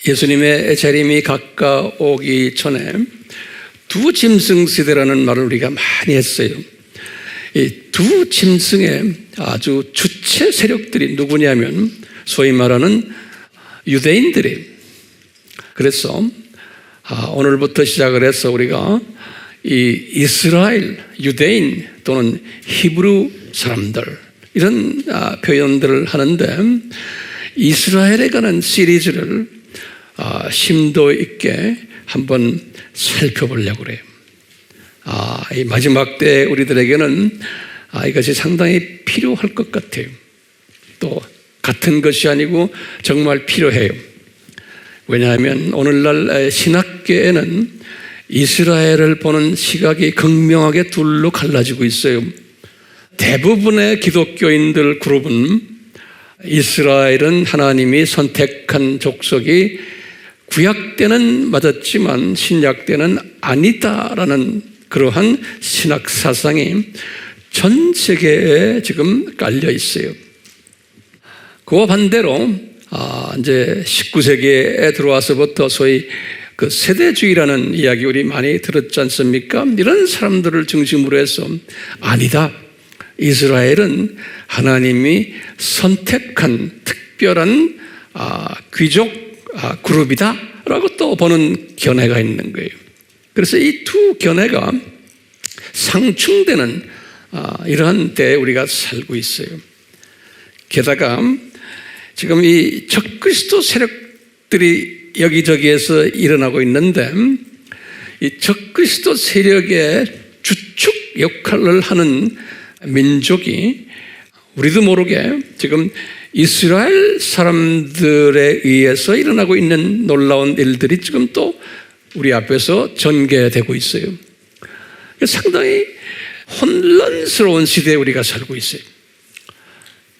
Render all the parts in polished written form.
예수님의 재림이 가까우기 전에 두 짐승 시대라는 말을 우리가 많이 했어요. 이 두 짐승의 아주 주체 세력들이 누구냐면 소위 말하는 유대인들이. 그래서 오늘부터 시작을 해서 우리가 이 이스라엘, 유대인 또는 히브리 사람들 이런 표현들을 하는데 이스라엘에 관한 시리즈를 심도 있게 한번 살펴보려고 그래요. 이 마지막 때 우리들에게는 이것이 상당히 필요할 것 같아요. 또 같은 것이 아니고 정말 필요해요. 왜냐하면 오늘날 신학계에는 이스라엘을 보는 시각이 극명하게 둘로 갈라지고 있어요. 대부분의 기독교인들 그룹은 이스라엘은 하나님이 선택한 족속이 구약 때는 맞았지만 신약 때는 아니다라는 그러한 신학 사상이 전 세계에 지금 깔려 있어요. 그와 반대로 이제 19세기에 들어와서부터 소위 그 세대주의라는 이야기 우리 많이 들었지 않습니까? 이런 사람들을 중심으로 해서 아니다. 이스라엘은 하나님이 선택한 특별한 귀족 그룹이다 라고 또 보는 견해가 있는 거예요. 그래서 이 두 견해가 상충되는 이러한 때에 우리가 살고 있어요. 게다가 지금 이 적그리스도 세력들이 여기저기에서 일어나고 있는데 이 적그리스도 세력의 주축 역할을 하는 민족이 우리도 모르게 지금 이스라엘 사람들에 의해서 일어나고 있는 놀라운 일들이 지금 또 우리 앞에서 전개되고 있어요. 상당히 혼란스러운 시대에 우리가 살고 있어요.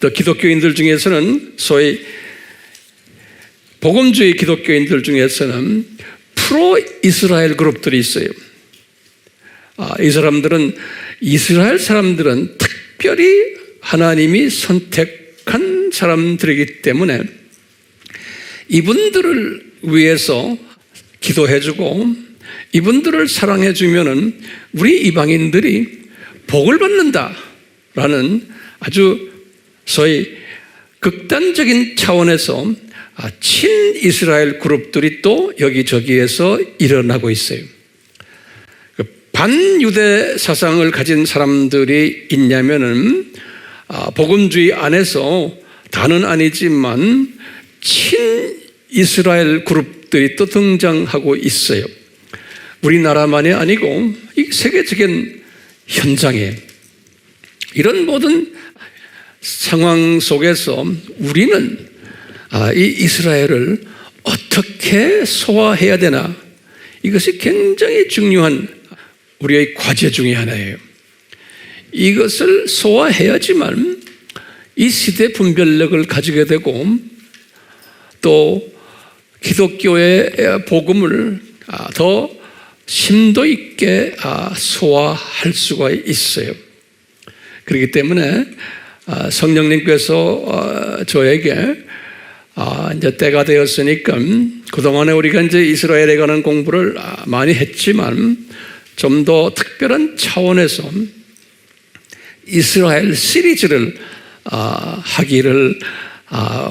또 기독교인들 중에서는 소위 복음주의 기독교인들 중에서는 프로 이스라엘 그룹들이 있어요. 이 사람들은 이스라엘 사람들은 특별히 하나님이 선택한 사람들이기 때문에 이분들을 위해서 기도해주고 이분들을 사랑해주면은 우리 이방인들이 복을 받는다라는 아주 소위 극단적인 차원에서 친이스라엘 그룹들이 또 여기저기에서 일어나고 있어요. 반유대 사상을 가진 사람들이 있냐면은 복음주의 안에서 다는 아니지만 친이스라엘 그룹들이 또 등장하고 있어요. 우리나라만이 아니고 이 세계적인 현장에 이런 모든 상황 속에서 우리는 이 이스라엘을 어떻게 소화해야 되나, 이것이 굉장히 중요한 우리의 과제 중에 하나예요. 이것을 소화해야지만 이 시대 분별력을 가지게 되고 또 기독교의 복음을 더 심도 있게 소화할 수가 있어요. 그렇기 때문에 성령님께서 저에게 이제 때가 되었으니까 그동안에 우리가 이제 이스라엘에 관한 공부를 많이 했지만 좀 더 특별한 차원에서 이스라엘 시리즈를 하기를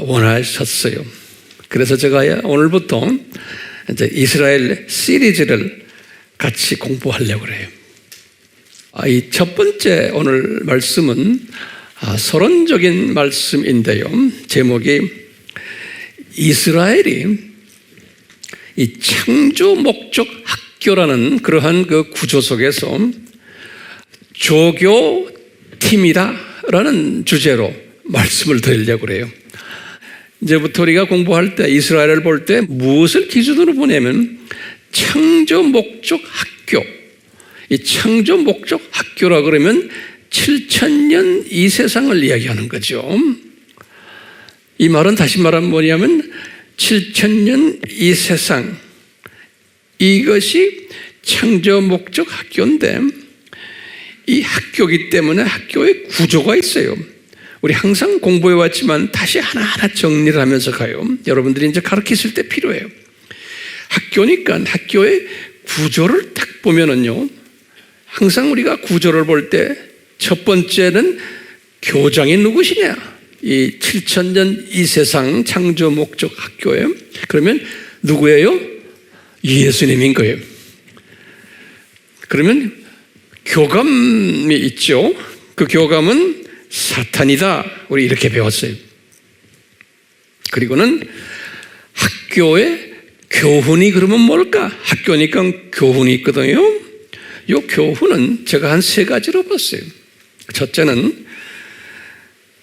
원하셨어요. 그래서 제가 오늘부터 이제 이스라엘 시리즈를 같이 공부하려고 그래요. 이 첫 번째 오늘 말씀은 서론적인 말씀인데요. 제목이 이스라엘이 이 창조 목적 학교라는 그러한 그 구조 속에서 조교팀이다라는 주제로 말씀을 드리려고 그래요. 이제부터 우리가 공부할 때 이스라엘을 볼 때 무엇을 기준으로 보냐면 창조 목적 학교. 이 창조 목적 학교라 그러면 7,000년 이 세상을 이야기하는 거죠. 이 말은 다시 말하면 뭐냐면 7,000년 이 세상, 이것이 창조 목적 학교인데 이 학교이기 때문에 학교에 구조가 있어요. 우리 항상 공부해 왔지만 다시 하나하나 정리를 하면서 가요. 여러분들이 이제 가르치실 때 필요해요. 학교니까 학교의 구조를 딱 보면은요, 항상 우리가 구조를 볼 때 첫 번째는 교장이 누구시냐? 이 7000년 이 세상 창조 목적 학교예요. 그러면 누구예요? 예수님인 거예요. 그러면 교감이 있죠. 그 교감은 사탄이다. 우리 이렇게 배웠어요. 그리고는 학교의 교훈이 그러면 뭘까? 학교니까 교훈이 있거든요. 이 교훈은 제가 한 3가지로 봤어요. 첫째는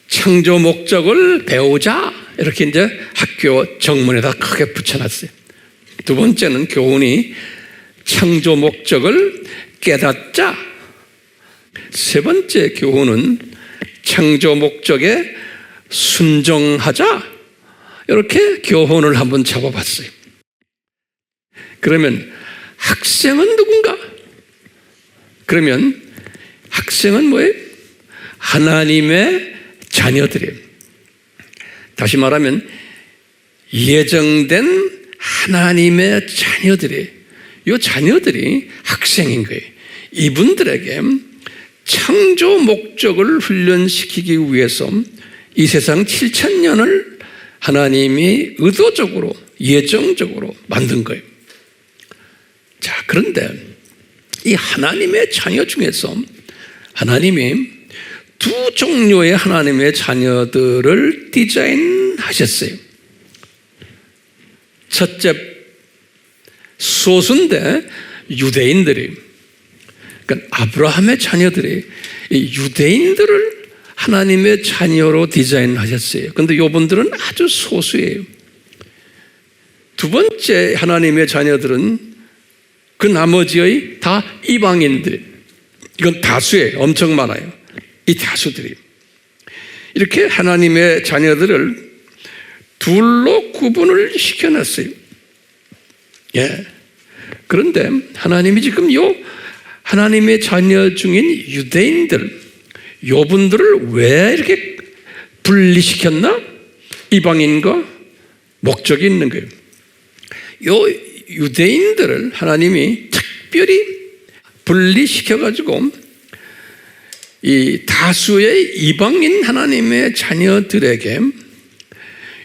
창조 목적을 배우자. 이렇게 이제 학교 정문에다 크게 붙여놨어요. 두 번째는 교훈이 창조 목적을 깨닫자. 세 번째 교훈은 창조 목적에 순종하자. 이렇게 교훈을 한번 잡아봤어요. 그러면 학생은 누군가? 그러면 학생은 뭐예요? 하나님의 자녀들이에요. 다시 말하면 예정된 하나님의 자녀들이에요. 이 자녀들이 학생인 거예요. 이분들에게 창조 목적을 훈련시키기 위해서 이 세상 7000년을 하나님이 의도적으로 예정적으로 만든 거예요. 자, 그런데 이 하나님의 자녀 중에서 하나님이 2 종류의 하나님의 자녀들을 디자인하셨어요. 첫째, 소수인데 유대인들이, 그러니까 아브라함의 자녀들이 이 유대인들을 하나님의 자녀로 디자인하셨어요. 그런데 이분들은 아주 소수예요. 두 번째 하나님의 자녀들은 그 나머지의 다 이방인들. 이건 다수예요. 엄청 많아요. 이 다수들이. 이렇게 하나님의 자녀들을 둘로 구분을 시켜놨어요. 예. 그런데 하나님이 지금 하나님의 자녀 중인 유대인들, 요분들을 왜 이렇게 분리시켰나? 이방인과 목적이 있는 거예요. 요 유대인들을 하나님이 특별히 분리시켜가지고 이 다수의 이방인 하나님의 자녀들에게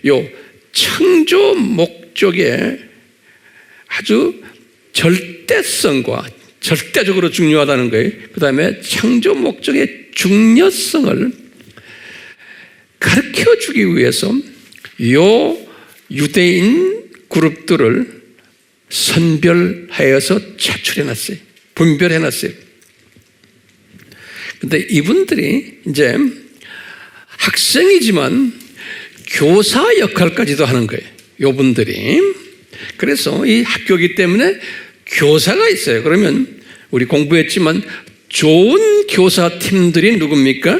요 창조 목적에 아주 절대성과 절대적으로 중요하다는 거예요. 그 다음에 창조 목적의 중요성을 가르쳐주기 위해서 요 유대인 그룹들을 선별하여서 차출해놨어요. 분별해놨어요. 근데 이분들이 이제 학생이지만 교사 역할까지도 하는 거예요. 요분들이. 그래서 이 학교이기 때문에 교사가 있어요. 그러면 우리 공부했지만 좋은 교사팀들이 누굽니까?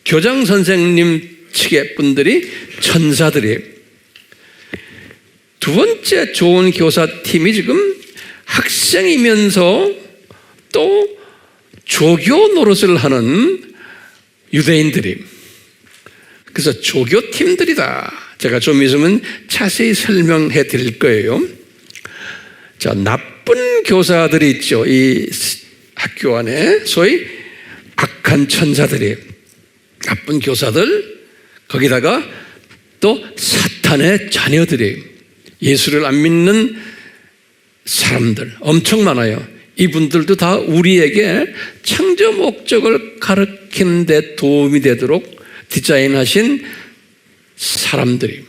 교장 선생님 측의 분들이 천사들이에요. 두 번째 좋은 교사팀이 지금 학생이면서 또 조교 노릇을 하는 유대인들이. 그래서 조교팀들이다. 제가 좀 있으면 자세히 설명해 드릴 거예요. 자, 나쁜 교사들이 있죠. 이 학교 안에 소위 악한 천사들이, 나쁜 교사들, 거기다가 또 사탄의 자녀들이, 예수를 안 믿는 사람들 엄청 많아요. 이분들도 다 우리에게 창조 목적을 가르치는 데 도움이 되도록 디자인하신 사람들이,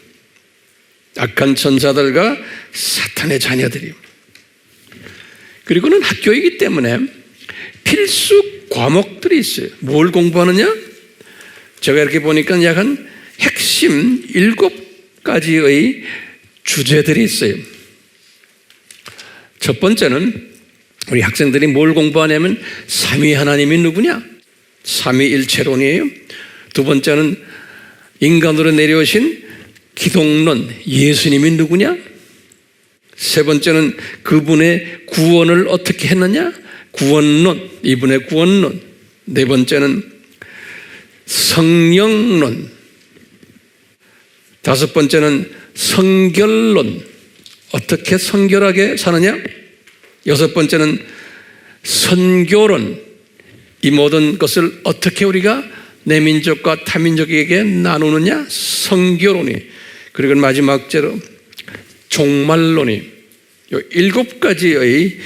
악한 천사들과 사탄의 자녀들이. 그리고는 학교이기 때문에 필수 과목들이 있어요. 뭘 공부하느냐? 제가 이렇게 보니까 약 한 핵심 7가지의 주제들이 있어요. 첫 번째는 우리 학생들이 뭘 공부하냐면 삼위 하나님이 누구냐? 삼위일체론이에요. 두 번째는 인간으로 내려오신 기독론, 예수님이 누구냐? 세 번째는 그분의 구원을 어떻게 했느냐? 구원론, 이분의 구원론. 네 번째는 성령론. 다섯 번째는 성결론, 어떻게 성결하게 사느냐? 여섯 번째는 선교론. 이 모든 것을 어떻게 우리가 내 민족과 타민족에게 나누느냐? 선교론이. 그리고 마지막째로 종말론이. 이 7가지의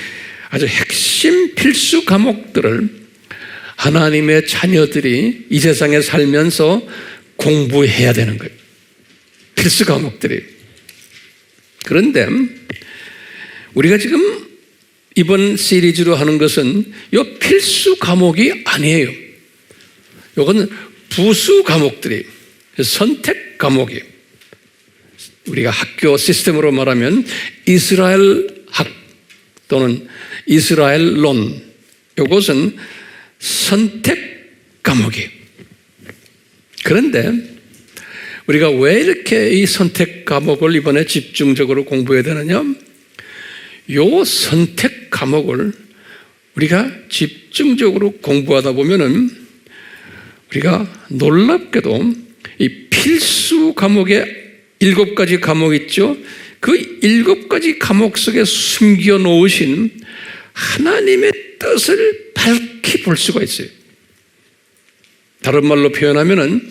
아주 핵심 필수 과목들을 하나님의 자녀들이 이 세상에 살면서 공부해야 되는 거예요. 필수 과목들이. 그런데 우리가 지금 이번 시리즈로 하는 것은 이 필수 과목이 아니에요. 이거는 부수 과목들이, 선택 과목이. 우리가 학교 시스템으로 말하면 이스라엘 학 또는 이스라엘론, 이것은 선택 과목이에요. 그런데 우리가 왜 이렇게 이 선택 과목을 이번에 집중적으로 공부해야 되느냐? 이 선택 과목을 우리가 집중적으로 공부하다 보면은 우리가 놀랍게도 이 필수 과목에 7가지 과목 있죠? 그 7가지 과목 속에 숨겨 놓으신 하나님의 뜻을 밝히 볼 수가 있어요. 다른 말로 표현하면은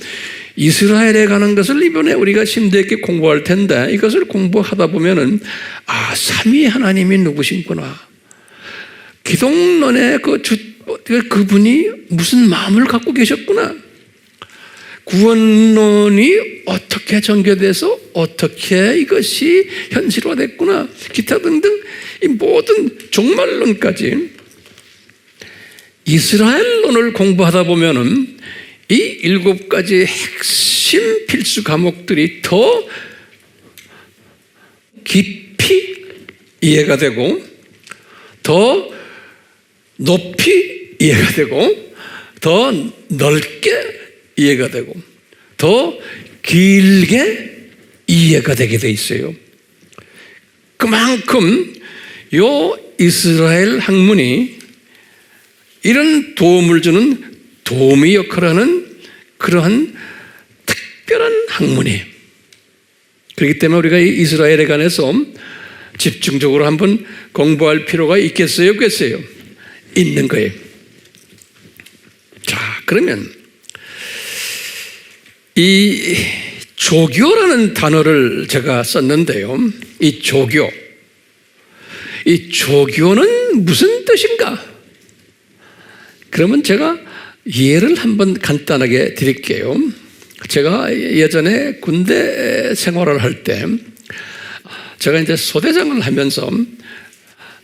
이스라엘에 관한 것을 이번에 우리가 심도 있게 공부할 텐데, 이것을 공부하다 보면은 삼위 하나님이 누구신구나. 기독론의 그분이 무슨 마음을 갖고 계셨구나. 구원론이 어떻게 전개돼서 어떻게 이것이 현실화됐구나. 기타 등등 이 모든 종말론까지 이스라엘론을 공부하다 보면은 이 7가지 핵심 필수 과목들이 더 깊이 이해가 되고 더 높이 이해가 되고 더 넓게 이해가 되고 더 길게 이해가 되게 돼 있어요. 그만큼 요 이스라엘 학문이 이런 도움을 주는 도우미 역할을 하는 그러한 특별한 학문이에요. 그렇기 때문에 우리가 이 이스라엘에 관해서 집중적으로 한번 공부할 필요가 있겠어요? 없겠어요? 있는 거예요. 자, 그러면 이 조교라는 단어를 제가 썼는데요. 이 조교는 무슨 뜻인가? 그러면 제가 예를 한번 간단하게 드릴게요. 제가 예전에 군대 생활을 할 때 제가 이제 소대장을 하면서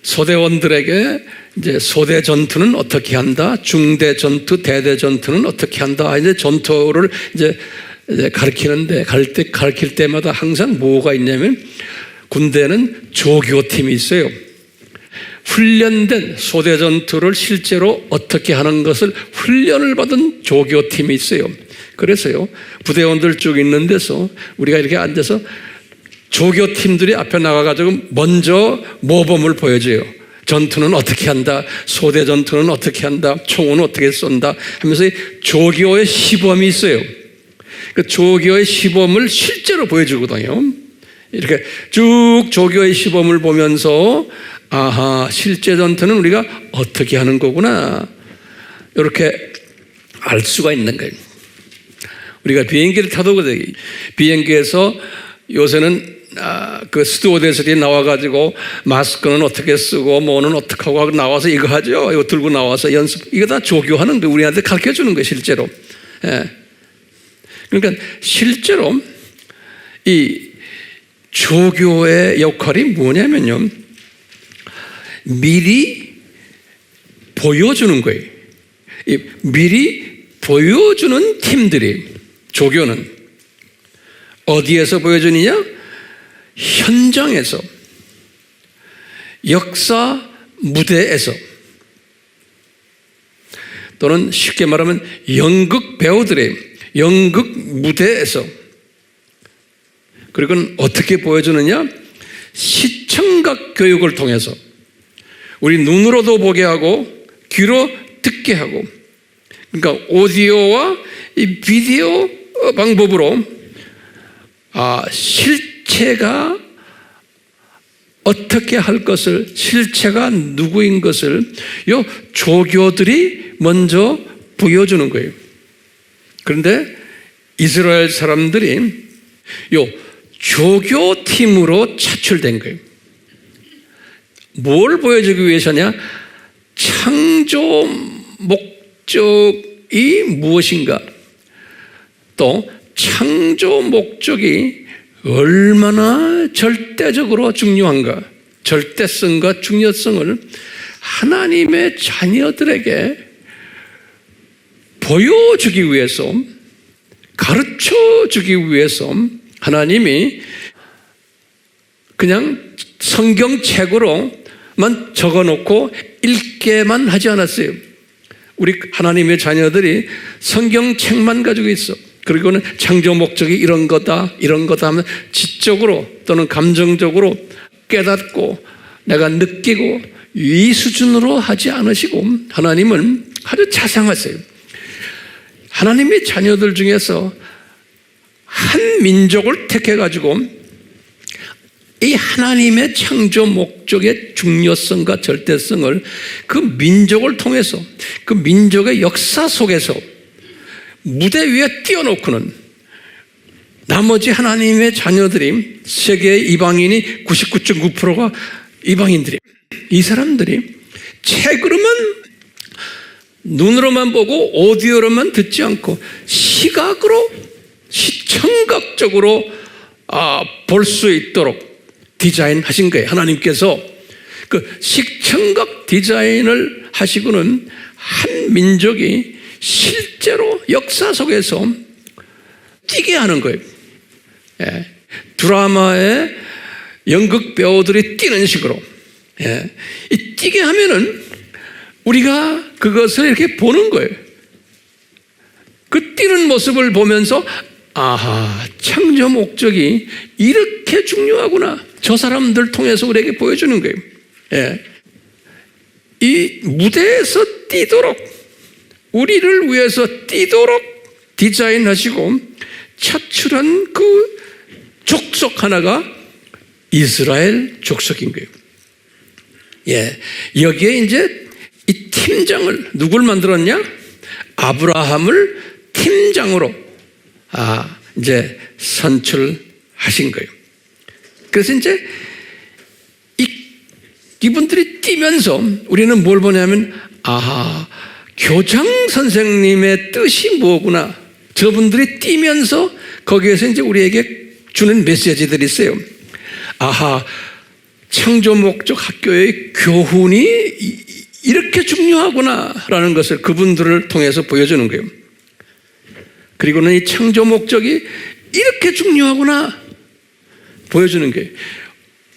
소대원들에게 이제 소대 전투는 어떻게 한다, 중대 전투, 대대 전투는 어떻게 한다, 이제 전투를 이제 가르치는데 가르칠 때마다 항상 뭐가 있냐면 군대는 조교팀이 있어요. 훈련된 소대 전투를 실제로 어떻게 하는 것을 훈련을 받은 조교팀이 있어요. 그래서요, 부대원들 쭉 있는 데서 우리가 이렇게 앉아서 조교팀들이 앞에 나가가지고 먼저 모범을 보여줘요. 전투는 어떻게 한다, 소대 전투는 어떻게 한다, 총은 어떻게 쏜다 하면서 조교의 시범이 있어요. 그 조교의 시범을 실제로 보여주거든요. 이렇게 쭉 조교의 시범을 보면서 실제 전투는 우리가 어떻게 하는 거구나, 이렇게 알 수가 있는 거예요. 우리가 비행기를 타도 비행기에서 요새는 그 스튜어디스들이 나와가지고 마스크는 어떻게 쓰고 뭐는 어떻게 하고 나와서 이거 하죠. 이거 들고 나와서 연습, 이거 다 조교하는 거, 우리한테 가르쳐 주는 거예요, 실제로. 예. 그러니까 실제로 이 조교의 역할이 뭐냐면요, 미리 보여주는 거예요. 미리 보여주는 팀들이, 조교는 어디에서 보여주느냐? 현장에서, 역사 무대에서, 또는 쉽게 말하면 연극 배우들의 연극 무대에서. 그리고 어떻게 보여주느냐? 시청각 교육을 통해서 우리 눈으로도 보게 하고 귀로 듣게 하고, 그러니까 오디오와 이 비디오 방법으로 실체가 어떻게 할 것을, 실체가 누구인 것을 요 조교들이 먼저 보여주는 거예요. 그런데 이스라엘 사람들이 요 조교팀으로 차출된 거예요. 뭘 보여주기 위해서냐? 창조 목적이 무엇인가, 또 창조 목적이 얼마나 절대적으로 중요한가, 절대성과 중요성을 하나님의 자녀들에게 보여주기 위해서, 가르쳐 주기 위해서 하나님이 그냥 성경책으로만 적어놓고 읽게만 하지 않았어요. 우리 하나님의 자녀들이 성경책만 가지고 있어. 그리고는 창조 목적이 이런 거다, 이런 거다 하면 지적으로 또는 감정적으로 깨닫고 내가 느끼고 이 수준으로 하지 않으시고, 하나님은 아주 자상하세요. 하나님의 자녀들 중에서 한 민족을 택해가지고 이 하나님의 창조 목적의 중요성과 절대성을 그 민족을 통해서, 그 민족의 역사 속에서 무대 위에 띄워놓고는 나머지 하나님의 자녀들이, 세계의 이방인이 99.9%가 이방인들이, 이 사람들이 책으로만, 눈으로만 보고 오디오로만 듣지 않고 시각으로, 시청각적으로 볼 수 있도록 디자인하신 거예요. 하나님께서 그 시청각 디자인을 하시고는 한 민족이 실제로 역사 속에서 뛰게 하는 거예요. 예. 드라마의 연극 배우들이 뛰는 식으로, 예. 이 뛰게 하면은 우리가 그것을 이렇게 보는 거예요. 그 뛰는 모습을 보면서 아하, 창조 목적이 이렇게 중요하구나, 저 사람들 통해서 우리에게 보여주는 거예요. 예. 이 무대에서 뛰도록, 우리를 위해서 뛰도록 디자인하시고 차출한 그 족속 하나가 이스라엘 족속인 거예요. 예. 여기에 이제 이 팀장을, 누굴 만들었냐? 아브라함을 팀장으로 이제 선출하신 거예요. 그래서 이제 이분들이 뛰면서 우리는 뭘 보냐면, 아하, 교장 선생님의 뜻이 뭐구나. 저분들이 뛰면서 거기에서 이제 우리에게 주는 메시지들이 있어요. 아하, 창조 목적 학교의 교훈이 이렇게 중요하구나라는 것을 그분들을 통해서 보여주는 거예요. 그리고는 이 창조 목적이 이렇게 중요하구나 보여주는 거예요.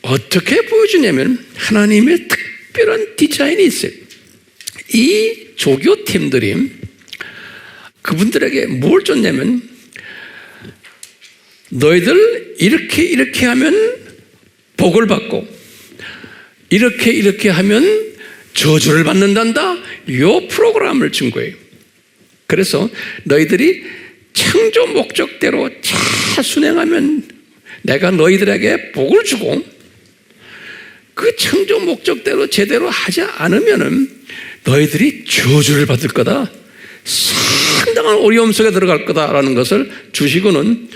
어떻게 보여주냐면 하나님의 특별한 디자인이 있어요. 이 조교팀들이 그분들에게 뭘 줬냐면, 너희들 이렇게 하면 복을 받고 이렇게 하면 저주를 받는단다, 이 프로그램을 준 거예요. 그래서 너희들이 창조 목적대로 잘 순행하면 내가 너희들에게 복을 주고, 그 창조 목적대로 제대로 하지 않으면은 너희들이 저주를 받을 거다, 상당한 어려움 속에 들어갈 거다라는 것을 주시고는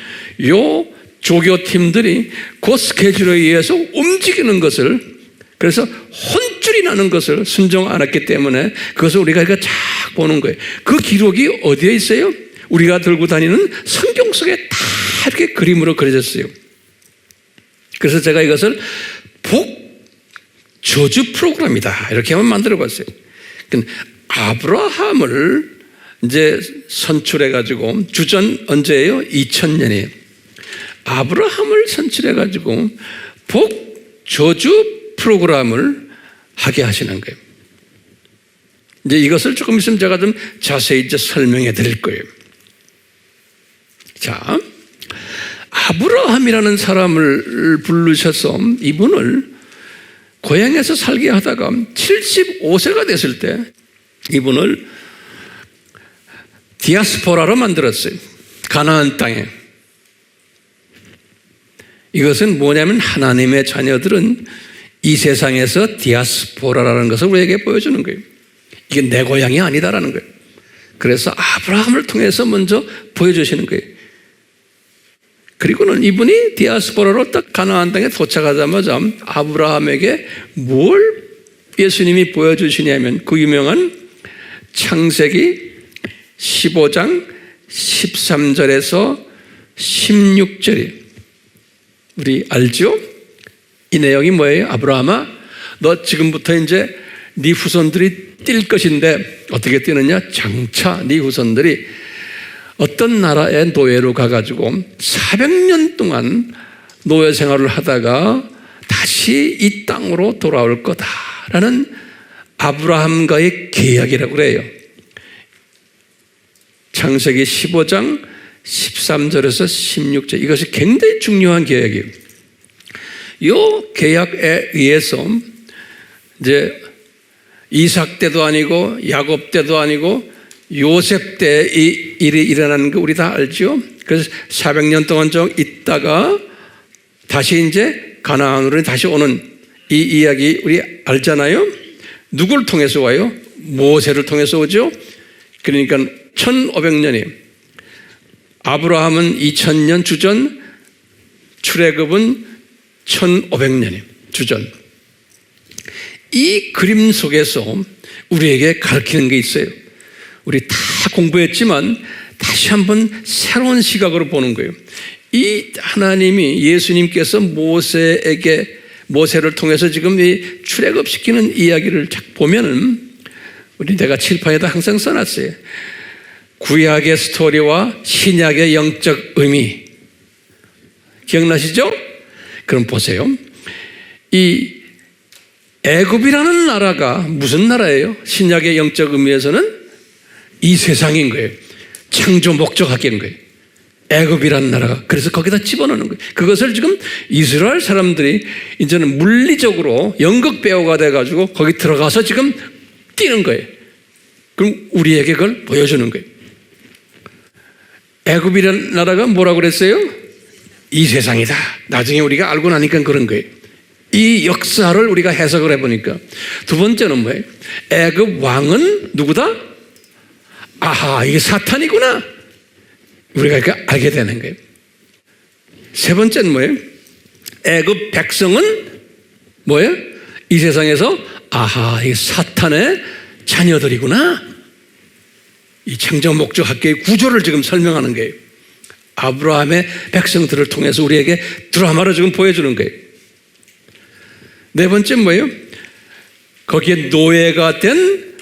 요 조교팀들이 그 스케줄에 의해서 움직이는 것을, 그래서 혼쭐이 나는 것을 순종 안 했기 때문에 그것을 우리가 쫙 보는 거예요. 그 기록이 어디에 있어요? 우리가 들고 다니는 성경 속에 다 이렇게 그림으로 그려졌어요. 그래서 제가 이것을 복 저주 프로그램이다 이렇게 한번 만들어 봤어요. 아브라함을 이제 선출해 가지고, 주전 언제예요? 2000년이에요. 아브라함을 선출해 가지고 복 저주 프로그램을 하게 하시는 거예요. 이제 이것을 조금 있으면 제가 좀 자세히 이제 설명해 드릴 거예요. 자, 아브라함이라는 사람을 부르셔서 이분을 고향에서 살게 하다가 75세가 됐을 때 이분을 디아스포라로 만들었어요. 가나안 땅에. 이것은 뭐냐면 하나님의 자녀들은 이 세상에서 디아스포라라는 것을 우리에게 보여주는 거예요. 이게 내 고향이 아니다라는 거예요. 그래서 아브라함을 통해서 먼저 보여주시는 거예요. 그리고는 이분이 디아스포라로 딱 가나안 땅에 도착하자마자 아브라함에게 뭘 예수님이 보여주시냐면 그 유명한 창세기 15장 13절에서 16절이 우리 알죠? 이 내용이 뭐예요? 아브라함아, 너 지금부터 이제 네 후손들이 뛸 것인데 어떻게 뛰느냐? 장차 네 후손들이 어떤 나라의 노예로 가가지고 400년 동안 노예 생활을 하다가 다시 이 땅으로 돌아올 거다라는 아브라함과의 계약이라고 그래요. 창세기 15장 13절에서 16절, 이것이 굉장히 중요한 계약이에요. 이 계약에 의해서 이제 이삭 때도 아니고 야곱 때도 아니고 요셉 때 이 일이 일어나는 거 우리 다 알죠? 그래서 400년 동안 좀 있다가 다시 이제 가나안으로 다시 오는 이 이야기 우리 알잖아요? 누굴 통해서 와요? 모세를 통해서 오죠? 그러니까 1500년이, 아브라함은 2000년 주전, 출애굽은 1500년이 주전. 이 그림 속에서 우리에게 가르치는 게 있어요. 우리 다 공부했지만 다시 한번 새로운 시각으로 보는 거예요. 이 하나님이 예수님께서 모세를 통해서 지금 이 출애굽시키는 이야기를 쫙 보면은 우리 내가 칠판에다 항상 써놨어요. 구약의 스토리와 신약의 영적 의미. 기억나시죠? 그럼 보세요. 이 애굽이라는 나라가 무슨 나라예요? 신약의 영적 의미에서는 이 세상인 거예요. 창조 목적학인 거예요. 애굽이라는 나라가. 그래서 거기다 집어넣는 거예요. 그것을 지금 이스라엘 사람들이 이제는 물리적으로 연극 배우가 돼가지고 거기 들어가서 지금 뛰는 거예요. 그럼 우리에게 그걸 보여주는 거예요. 애굽이라는 나라가 뭐라고 그랬어요? 이 세상이다. 나중에 우리가 알고 나니까 그런 거예요. 이 역사를 우리가 해석을 해보니까. 두 번째는 뭐예요? 애굽 왕은 누구다? 아하, 이게 사탄이구나. 우리가 이렇게 알게 되는 거예요. 세 번째는 뭐예요? 애굽 백성은 뭐예요? 이 세상에서 아하, 이게 사탄의 자녀들이구나. 이 창조 목적 학계의 구조를 지금 설명하는 거예요. 아브라함의 백성들을 통해서 우리에게 드라마로 지금 보여주는 거예요. 네 번째 뭐예요? 거기에 노예가 된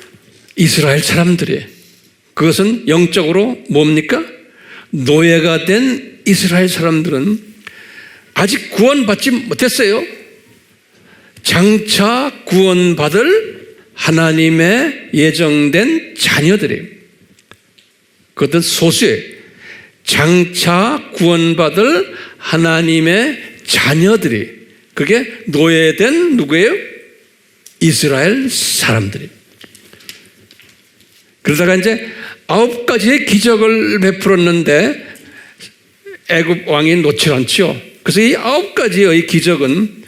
이스라엘 사람들이에요. 그것은 영적으로 뭡니까? 노예가 된 이스라엘 사람들은 아직 구원받지 못했어요. 장차 구원받을 하나님의 예정된 자녀들이에요. 그것은 소수예요. 장차 구원받을 하나님의 자녀들이, 그게 노예된 누구예요? 이스라엘 사람들이에요. 그러다가 이제 9가지의 기적을 베풀었는데 애굽 왕이 놓지 않죠. 그래서 이 9가지의 기적은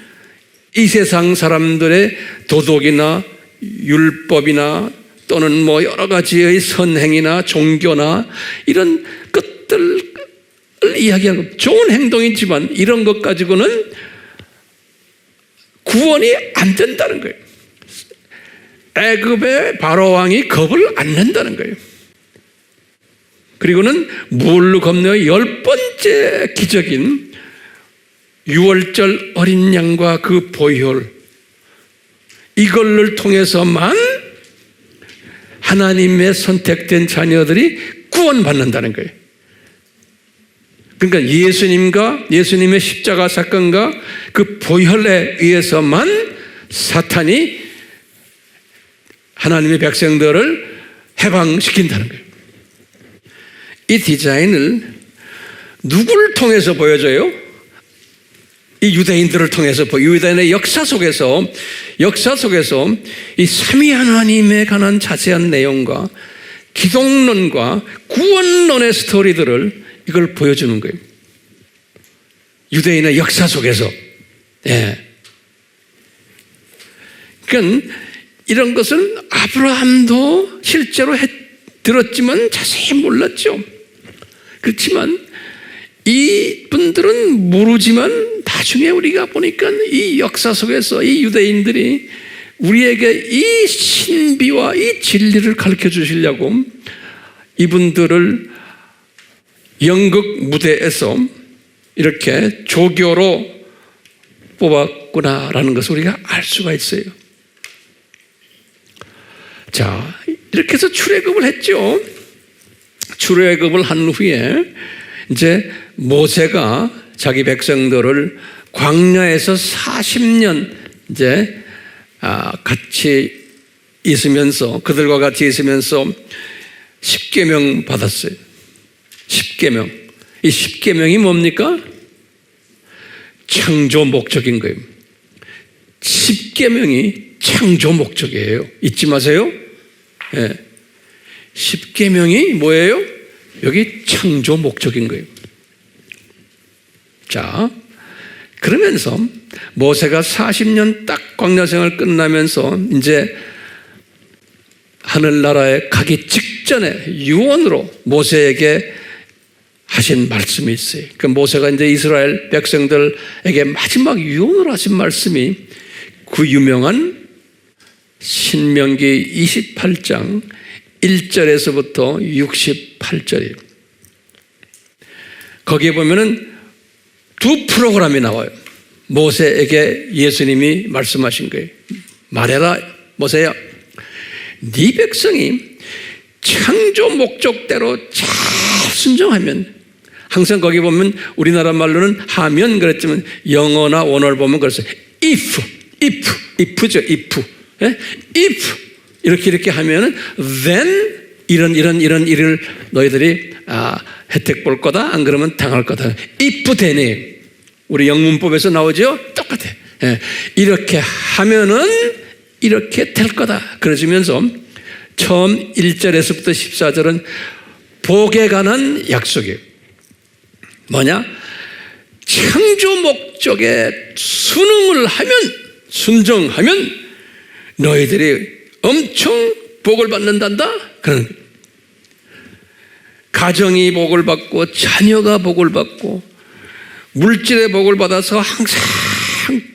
이 세상 사람들의 도덕이나 율법이나 또는 뭐 여러 가지의 선행이나 종교나 이런 것들을 이야기하고, 좋은 행동이지만 이런 것 가지고는 구원이 안 된다는 거예요. 애굽의 바로 왕이 겁을 안 낸다는 거예요. 그리고는 뭘로 겁내요? 10번째 기적인 유월절 어린 양과 그 보혈, 이걸를 통해서만 하나님의 선택된 자녀들이 구원받는다는 거예요. 그러니까 예수님의 십자가 사건과 그 보혈에 의해서만 사탄이 하나님의 백성들을 해방시킨다는 거예요. 이 디자인을 누구를 통해서 보여줘요? 이 유대인들을 통해서, 유대인의 역사 속에서 이 삼위 하나님에 관한 자세한 내용과 기독론과 구원론의 스토리들을 이걸 보여주는 거예요. 유대인의 역사 속에서. 예. 그러니까 이런 것은 아브라함도 실제로 들었지만 자세히 몰랐죠. 그렇지만 이분들은 모르지만 나중에 우리가 보니까 이 역사 속에서 이 유대인들이 우리에게 이 신비와 이 진리를 가르쳐 주시려고 이분들을 연극 무대에서 이렇게 조교로 뽑았구나라는 것을 우리가 알 수가 있어요. 자, 이렇게 해서 출애굽을 했죠. 출애굽을 한 후에 이제 모세가 자기 백성들을 광야에서 40년 이제 같이 있으면서 그들과 같이 있으면서 10계명 받았어요. 10계명. 이 10계명이 뭡니까? 창조 목적인 거예요. 10계명이 창조 목적이에요. 잊지 마세요. 네. 10계명이 뭐예요? 여기 창조 목적인 거예요. 자, 그러면서 모세가 40년 딱 광야 생활 끝나면서 이제 하늘나라에 가기 직전에 유언으로 모세에게 하신 말씀이 있어요. 그 모세가 이제 이스라엘 백성들에게 마지막 유언으로 하신 말씀이 그 유명한 신명기 28장 1절에서부터 68절이에요. 거기에 보면은 두 프로그램이 나와요. 모세에게 예수님이 말씀하신 거예요. 말해라 모세야, 네 백성이 창조 목적대로 잘 순종하면, 항상 거기 보면 우리나라 말로는 하면 그랬지만 영어나 원어를 보면 그랬어요. if죠. if 이렇게 하면은 then 이런 일을 너희들이 혜택 볼 거다. 안 그러면 당할 거다. if then이 우리 영문법에서 나오죠. 똑같아. 이렇게 하면은 이렇게 될 거다. 그러시면서 처음 1절에서부터 14절은 복에 관한 약속이에요. 뭐냐? 창조 목적에 순종하면 너희들이 엄청 복을 받는단다. 그런 거예요. 가정이 복을 받고 자녀가 복을 받고 물질의 복을 받아서 항상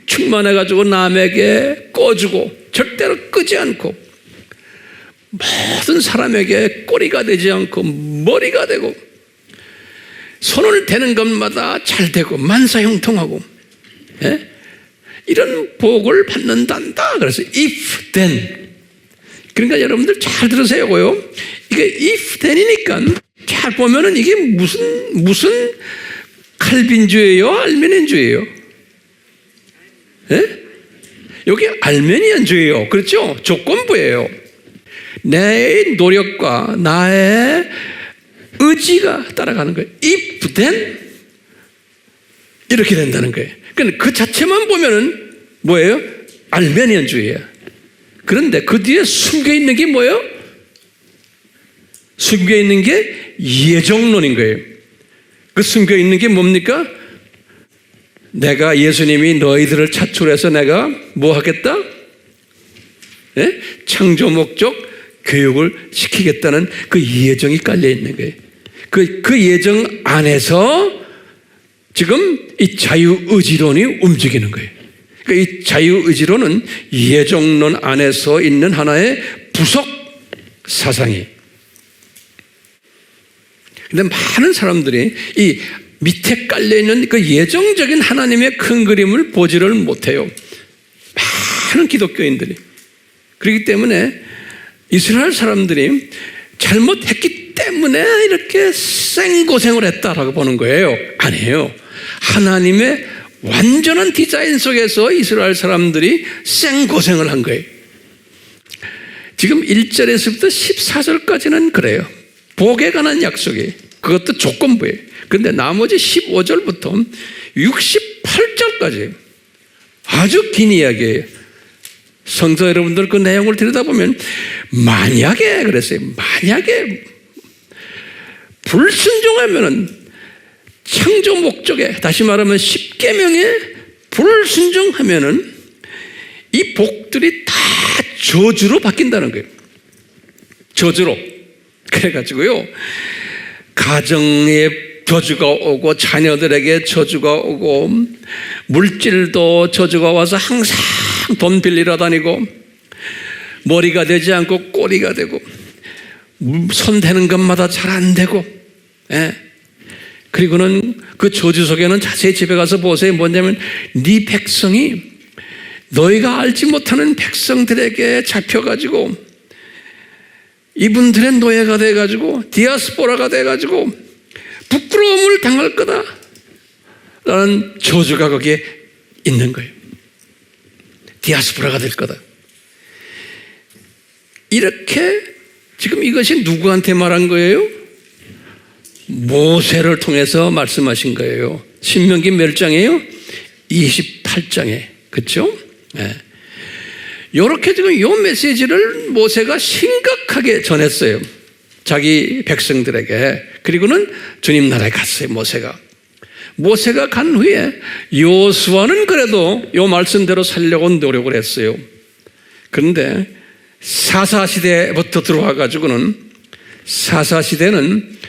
충만해가지고 남에게 꺼주고 절대로 끄지 않고 모든 사람에게 꼬리가 되지 않고 머리가 되고 손을 대는 것마다 잘 되고 만사형통하고 이런 복을 받는단다. 그래서 if then, 그러니까 여러분들 잘 들으세요고요. 이게 if then이니까 잘 보면은 이게 무슨 칼빈주의예요? 알메니안주의예요? 여기 알메니안주의예요. 그렇죠? 조건부예요. 내 노력과 나의 의지가 따라가는 거예요. if then 이렇게 된다는 거예요. 그러니까 그 자체만 보면은 뭐예요? 알메니안주의예요. 그런데 그 뒤에 숨겨 있는 게 뭐예요? 숨겨 있는 게 예정론인 거예요. 그 숨겨 있는 게 뭡니까? 내가 예수님이 너희들을 차출해서 내가 뭐 하겠다? 창조 목적 교육을 시키겠다는 그 예정이 깔려 있는 거예요. 그 예정 안에서 지금 이 자유의지론이 움직이는 거예요. 그러니까 이 자유의지론은 예정론 안에서 있는 하나의 부속 사상이. 근데 많은 사람들이 이 밑에 깔려있는 그 예정적인 하나님의 큰 그림을 보지를 못해요. 많은 기독교인들이. 그렇기 때문에 이스라엘 사람들이 잘못했기 때문에 이렇게 생고생을 했다라고 보는 거예요. 아니에요. 하나님의 완전한 디자인 속에서 이스라엘 사람들이 생고생을 한 거예요. 지금 1절에서부터 14절까지는 그래요. 복에 관한 약속이에요. 그것도 조건부예요. 그런데 나머지 15절부터 68절까지 아주 긴 이야기예요. 성도 여러분들 그 내용을 들여다보면 만약에 그랬어요. 만약에 불순종하면은 창조 목적에, 다시 말하면 10계명에 불순종하면은 이 복들이 다 저주로 바뀐다는 거예요. 저주로. 그래가지고요, 가정에 저주가 오고 자녀들에게 저주가 오고 물질도 저주가 와서 항상 돈 빌리러 다니고 머리가 되지 않고 꼬리가 되고 손 대는 것마다 잘 안 되고, 예. 그리고는 그 저주 속에는 자세히 집에 가서 보세요. 뭐냐면 네 백성이 너희가 알지 못하는 백성들에게 잡혀가지고 이분들의 노예가 돼가지고 디아스포라가 돼가지고 부끄러움을 당할 거다 라는 저주가 거기에 있는 거예요. 디아스포라가 될 거다. 이렇게 지금 이것이 누구한테 말한 거예요? 모세를 통해서 말씀하신 거예요. 신명기 몇 장이에요? 28장에. 그렇죠? 네. 이렇게 지금 이 메시지를 모세가 심각하게 전했어요. 자기 백성들에게. 그리고는 주님 나라에 갔어요. 모세가 간 후에 여호수아는 그래도 이 말씀대로 살려고 노력을 했어요. 그런데 사사시대부터 들어와 가지고는, 사사시대는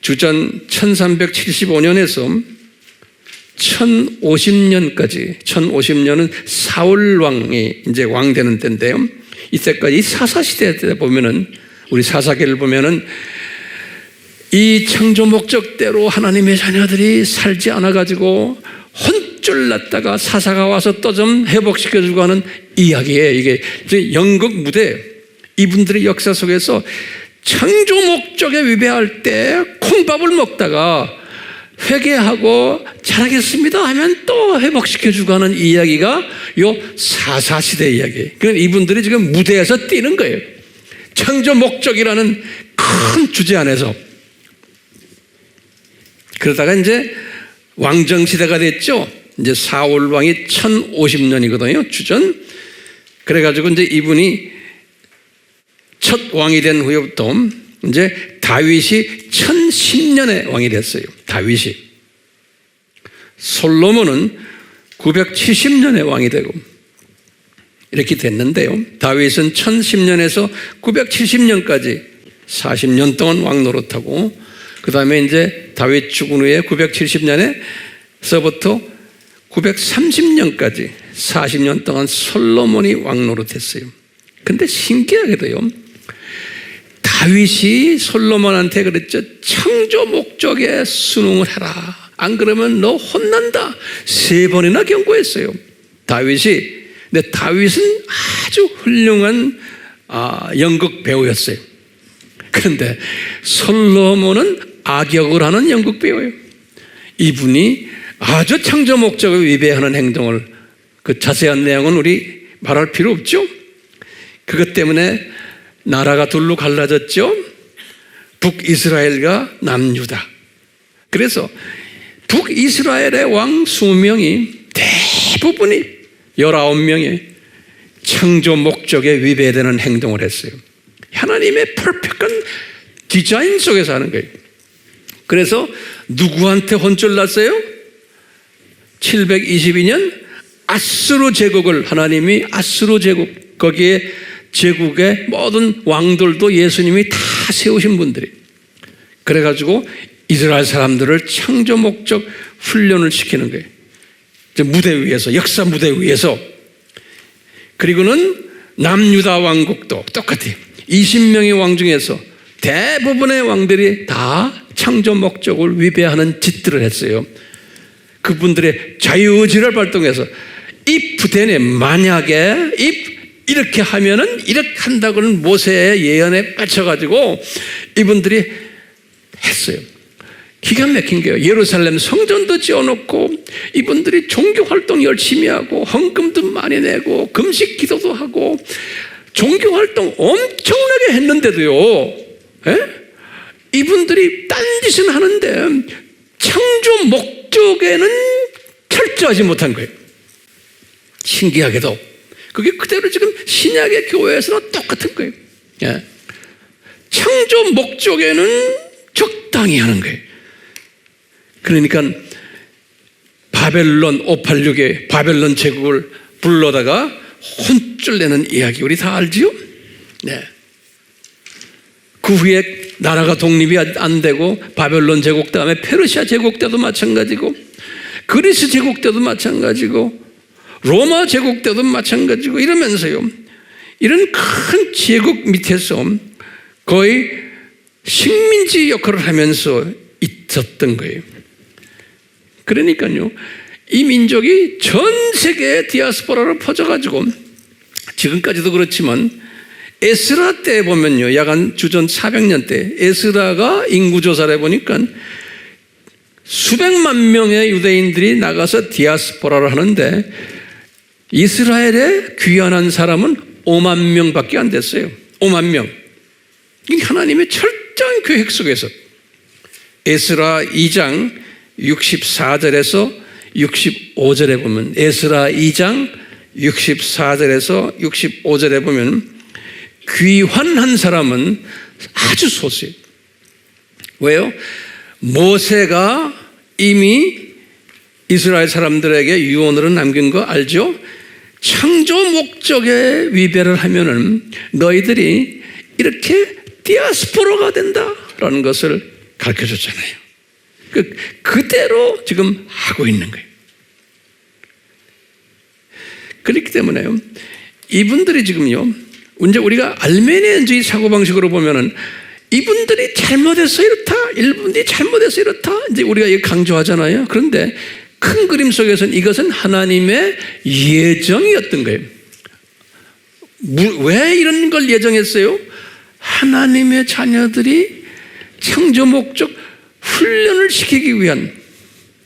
주전 1375년에서 1050년까지, 1050년은 사울 왕이 이제 왕되는 때인데요. 이때까지 사사시대 때 보면은, 우리 사사기를 보면은 이 창조 목적대로 하나님의 자녀들이 살지 않아가지고 혼쭐 났다가 사사가 와서 또 좀 회복시켜주고 하는 이야기예요. 이게 연극 무대, 이분들의 역사 속에서 창조 목적에 위배할 때 콩밥을 먹다가 회개하고 잘하겠습니다 하면 또 회복시켜주고 하는 이야기가 요 사사시대 이야기예요. 그러니까 이분들이 지금 무대에서 뛰는 거예요. 창조 목적이라는 큰 주제 안에서. 그러다가 이제 왕정시대가 됐죠. 이제 사울 왕이 1050년이거든요. 주전. 그래가지고 이제 이분이 첫 왕이 된 후부터 이제 다윗이 1010년에 왕이 됐어요. 다윗이. 솔로몬은 970년에 왕이 되고 이렇게 됐는데요. 다윗은 1010년에서 970년까지 40년 동안 왕 노릇하고, 그 다음에 이제 다윗 죽은 후에 970년에서부터 930년까지 40년 동안 솔로몬이 왕 노릇했어요. 근데 신기하게도요, 다윗이 솔로몬한테 그랬죠. 창조 목적에 순응을 해라. 안 그러면 너 혼난다. 3번이나 경고했어요. 다윗이. 근데 다윗은 아주 훌륭한 연극 배우였어요. 그런데 솔로몬은 악역을 하는 연극 배우예요. 이분이 아주 창조 목적을 위배하는 행동을, 그 자세한 내용은 우리 말할 필요 없죠. 그것 때문에 나라가 둘로 갈라졌죠. 북이스라엘과 남유다. 그래서 북이스라엘의 왕 20명이 대부분이 19명이 창조 목적에 위배되는 행동을 했어요. 하나님의 퍼펙트한 디자인 속에서 하는 거예요. 그래서 누구한테 혼쭐 났어요? 722년 아수르 제국을, 하나님이 아수르 제국, 거기에 제국의 모든 왕들도 예수님이 다 세우신 분들이. 그래가지고 이스라엘 사람들을 창조 목적 훈련을 시키는 거예요. 무대 위에서, 역사 무대 위에서. 그리고는 남유다 왕국도 똑같아요. 20명의 왕 중에서 대부분의 왕들이 다 창조 목적을 위배하는 짓들을 했어요. 그분들의 자유의지를 발동해서 if then, 만약에 if 이렇게 하면은 이렇게 한다고는 모세의 예언에 빠져가지고 이분들이 했어요. 기가 막힌 게요. 예루살렘 성전도 지어놓고 이분들이 종교활동 열심히 하고 헌금도 많이 내고 금식 기도도 하고 종교활동 엄청나게 했는데도요, 이분들이 딴 짓은 하는데 창조 목적에는 철저하지 못한 거예요. 신기하게도 그게 그대로 지금 신약의 교회에서는 똑같은 거예요. 창조 목적에는 적당히 하는 거예요. 그러니까 바벨론 586의 바벨론 제국을 불러다가 혼쭐 내는 이야기 우리 다 알지요? 네. 그 후에 나라가 독립이 안 되고 바벨론 제국 다음에 페르시아 제국 때도 마찬가지고 그리스 제국 때도 마찬가지고 로마 제국 때도 마찬가지고 이러면서요. 이런 큰 제국 밑에서 거의 식민지 역할을 하면서 있었던 거예요. 그러니까요. 이 민족이 전 세계에 디아스포라로 퍼져가지고 지금까지도 그렇지만 에스라 때 보면요. 약 한 주전 400년 때 에스라가 인구조사를 해보니까 수백만 명의 유대인들이 나가서 디아스포라를 하는데 이스라엘에 귀환한 사람은 5만 명밖에 안 됐어요. 5만 명. 이게 하나님의 철저한 계획 속에서 에스라 2장 64절에서 65절에 보면 에스라 2장 64절에서 65절에 보면 귀환한 사람은 아주 소수예요. 왜요? 모세가 이미 이스라엘 사람들에게 유언으로 남긴 거 알죠? 창조 목적에 위배를 하면은 너희들이 이렇게 디아스포라가 된다라는 것을 가르쳐 줬잖아요. 그대로 지금 하고 있는 거예요. 그렇기 때문에요. 이분들이 지금요. 이제 우리가 알메니안주의 사고방식으로 보면은 이분들이 잘못해서 이렇다, 이분들이 잘못해서 이렇다, 이제 우리가 강조하잖아요. 그런데 큰 그림 속에서는 이것은 하나님의 예정이었던 거예요. 왜 이런 걸 예정했어요? 하나님의 자녀들이 창조 목적 훈련을 시키기 위한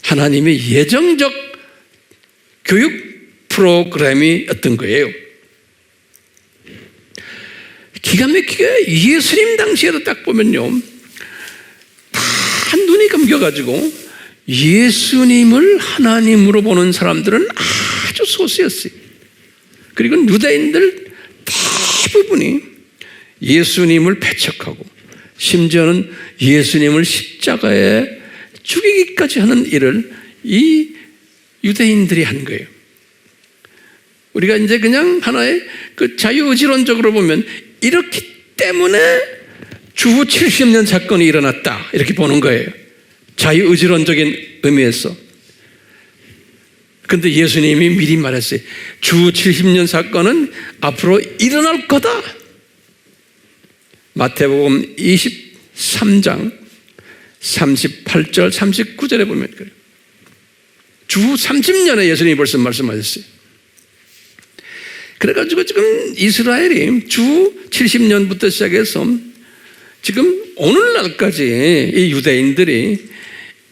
하나님의 예정적 교육 프로그램이었던 거예요. 기가 막히게 예수님 당시에도 딱 보면요. 다 눈이 감겨가지고 예수님을 하나님으로 보는 사람들은 아주 소수였어요. 그리고 유대인들 대부분이 예수님을 배척하고 심지어는 예수님을 십자가에 죽이기까지 하는 일을 이 유대인들이 한 거예요. 우리가 이제 그냥 하나의 그 자유의지론적으로 보면 이렇기 때문에 주후 70년 사건이 일어났다 이렇게 보는 거예요. 자유의지론적인 의미에서. 그런데 예수님이 미리 말했어요. 주후 70년 사건은 앞으로 일어날 거다. 마태복음 23장 38절 39절에 보면 그래요. 주후 30년에 예수님이 벌써 말씀하셨어요. 그래가지고 지금 이스라엘이 주 70년부터 시작해서 지금 오늘날까지 이 유대인들이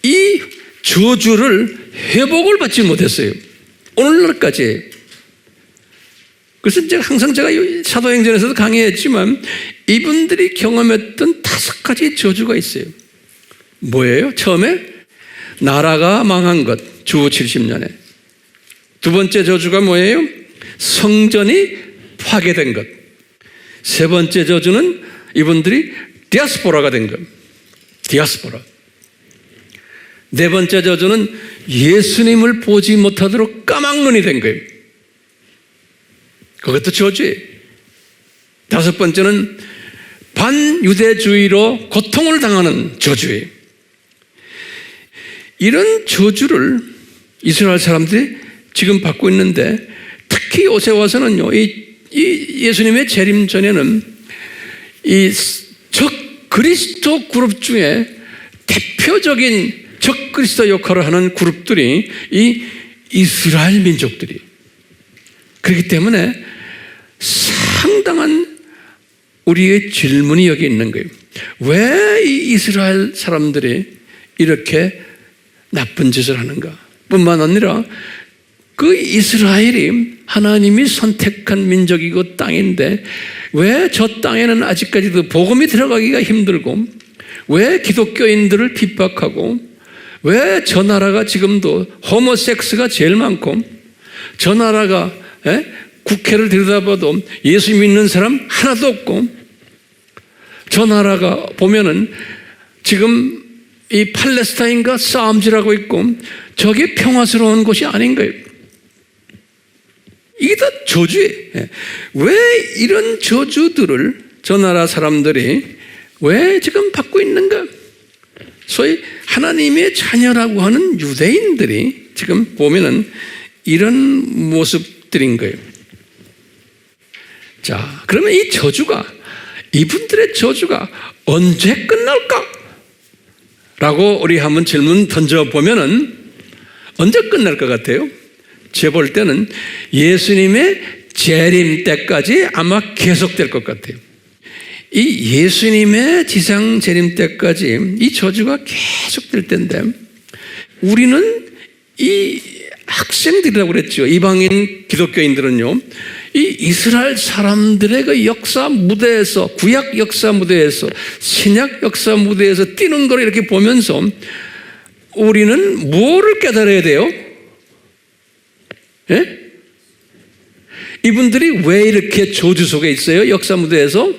이 저주를 회복을 받지 못했어요. 오늘날까지. 그래서 항상 제가 사도행전에서도 강의했지만 이분들이 경험했던 5가지 저주가 있어요. 뭐예요? 처음에 나라가 망한 것, 주 70년에. 두 번째 저주가 뭐예요? 성전이 파괴된 것. 세 번째 저주는 이분들이 디아스포라가 된 것. 디아스포라. 네 번째 저주는 예수님을 보지 못하도록 까막눈이 된 거예요. 그것도 저주예요. 다섯 번째는 반유대주의로 고통을 당하는 저주예요. 이런 저주를 이스라엘 사람들이 지금 받고 있는데 특히 요새 와서는요, 이 예수님의 재림 전에는 이 적 그리스도 그룹 중에 대표적인 적 그리스도 역할을 하는 그룹들이 이 이스라엘 민족들이. 그렇기 때문에 상당한 우리의 질문이 여기 있는 거예요. 왜 이 이스라엘 사람들이 이렇게 나쁜 짓을 하는가? 뿐만 아니라 그 이스라엘이 하나님이 선택한 민족이고 땅인데 왜 저 땅에는 아직까지도 복음이 들어가기가 힘들고 왜 기독교인들을 핍박하고 왜 저 나라가 지금도 호모섹스가 제일 많고 저 나라가 국회를 들여다봐도 예수 믿는 사람 하나도 없고 저 나라가 보면은 지금 이 팔레스타인과 싸움질하고 있고 저게 평화스러운 곳이 아닌 거예요. 이게 다 저주예요. 왜 이런 저주들을 저 나라 사람들이 왜 지금 받고 있는가? 소위 하나님의 자녀라고 하는 유대인들이 지금 보면은 이런 모습들인 거예요. 자, 그러면 이 저주가, 이분들의 저주가 언제 끝날까? 라고 우리 한번 질문 던져보면은 언제 끝날 것 같아요? 제가 볼 때는 예수님의 재림 때까지 아마 계속될 것 같아요. 이 예수님의 지상 재림 때까지 이 저주가 계속될 텐데, 우리는 이 학생들이라고 그랬죠. 이방인 기독교인들은요, 이 이스라엘 사람들의 그 역사 무대에서, 구약 역사 무대에서, 신약 역사 무대에서 뛰는 걸 이렇게 보면서 우리는 뭐를 깨달아야 돼요? 예? 이분들이 왜 이렇게 저주 속에 있어요? 역사 무대에서?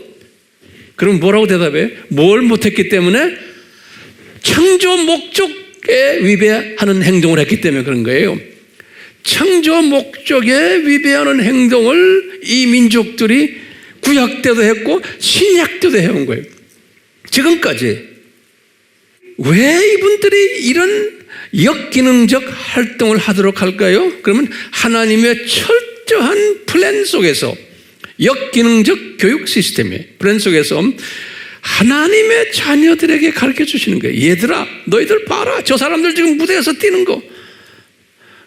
그럼 뭐라고 대답해요? 뭘 못했기 때문에? 창조 목적에 위배하는 행동을 했기 때문에 그런 거예요. 창조 목적에 위배하는 행동을 이 민족들이 구약 때도 했고 신약 때도 해온 거예요. 지금까지. 왜 이분들이 이런 역기능적 활동을 하도록 할까요? 그러면 하나님의 철저한 플랜 속에서, 역기능적 교육 시스템의 플랜 속에서 하나님의 자녀들에게 가르쳐 주시는 거예요. 얘들아, 너희들 봐라. 저 사람들 지금 무대에서 뛰는 거.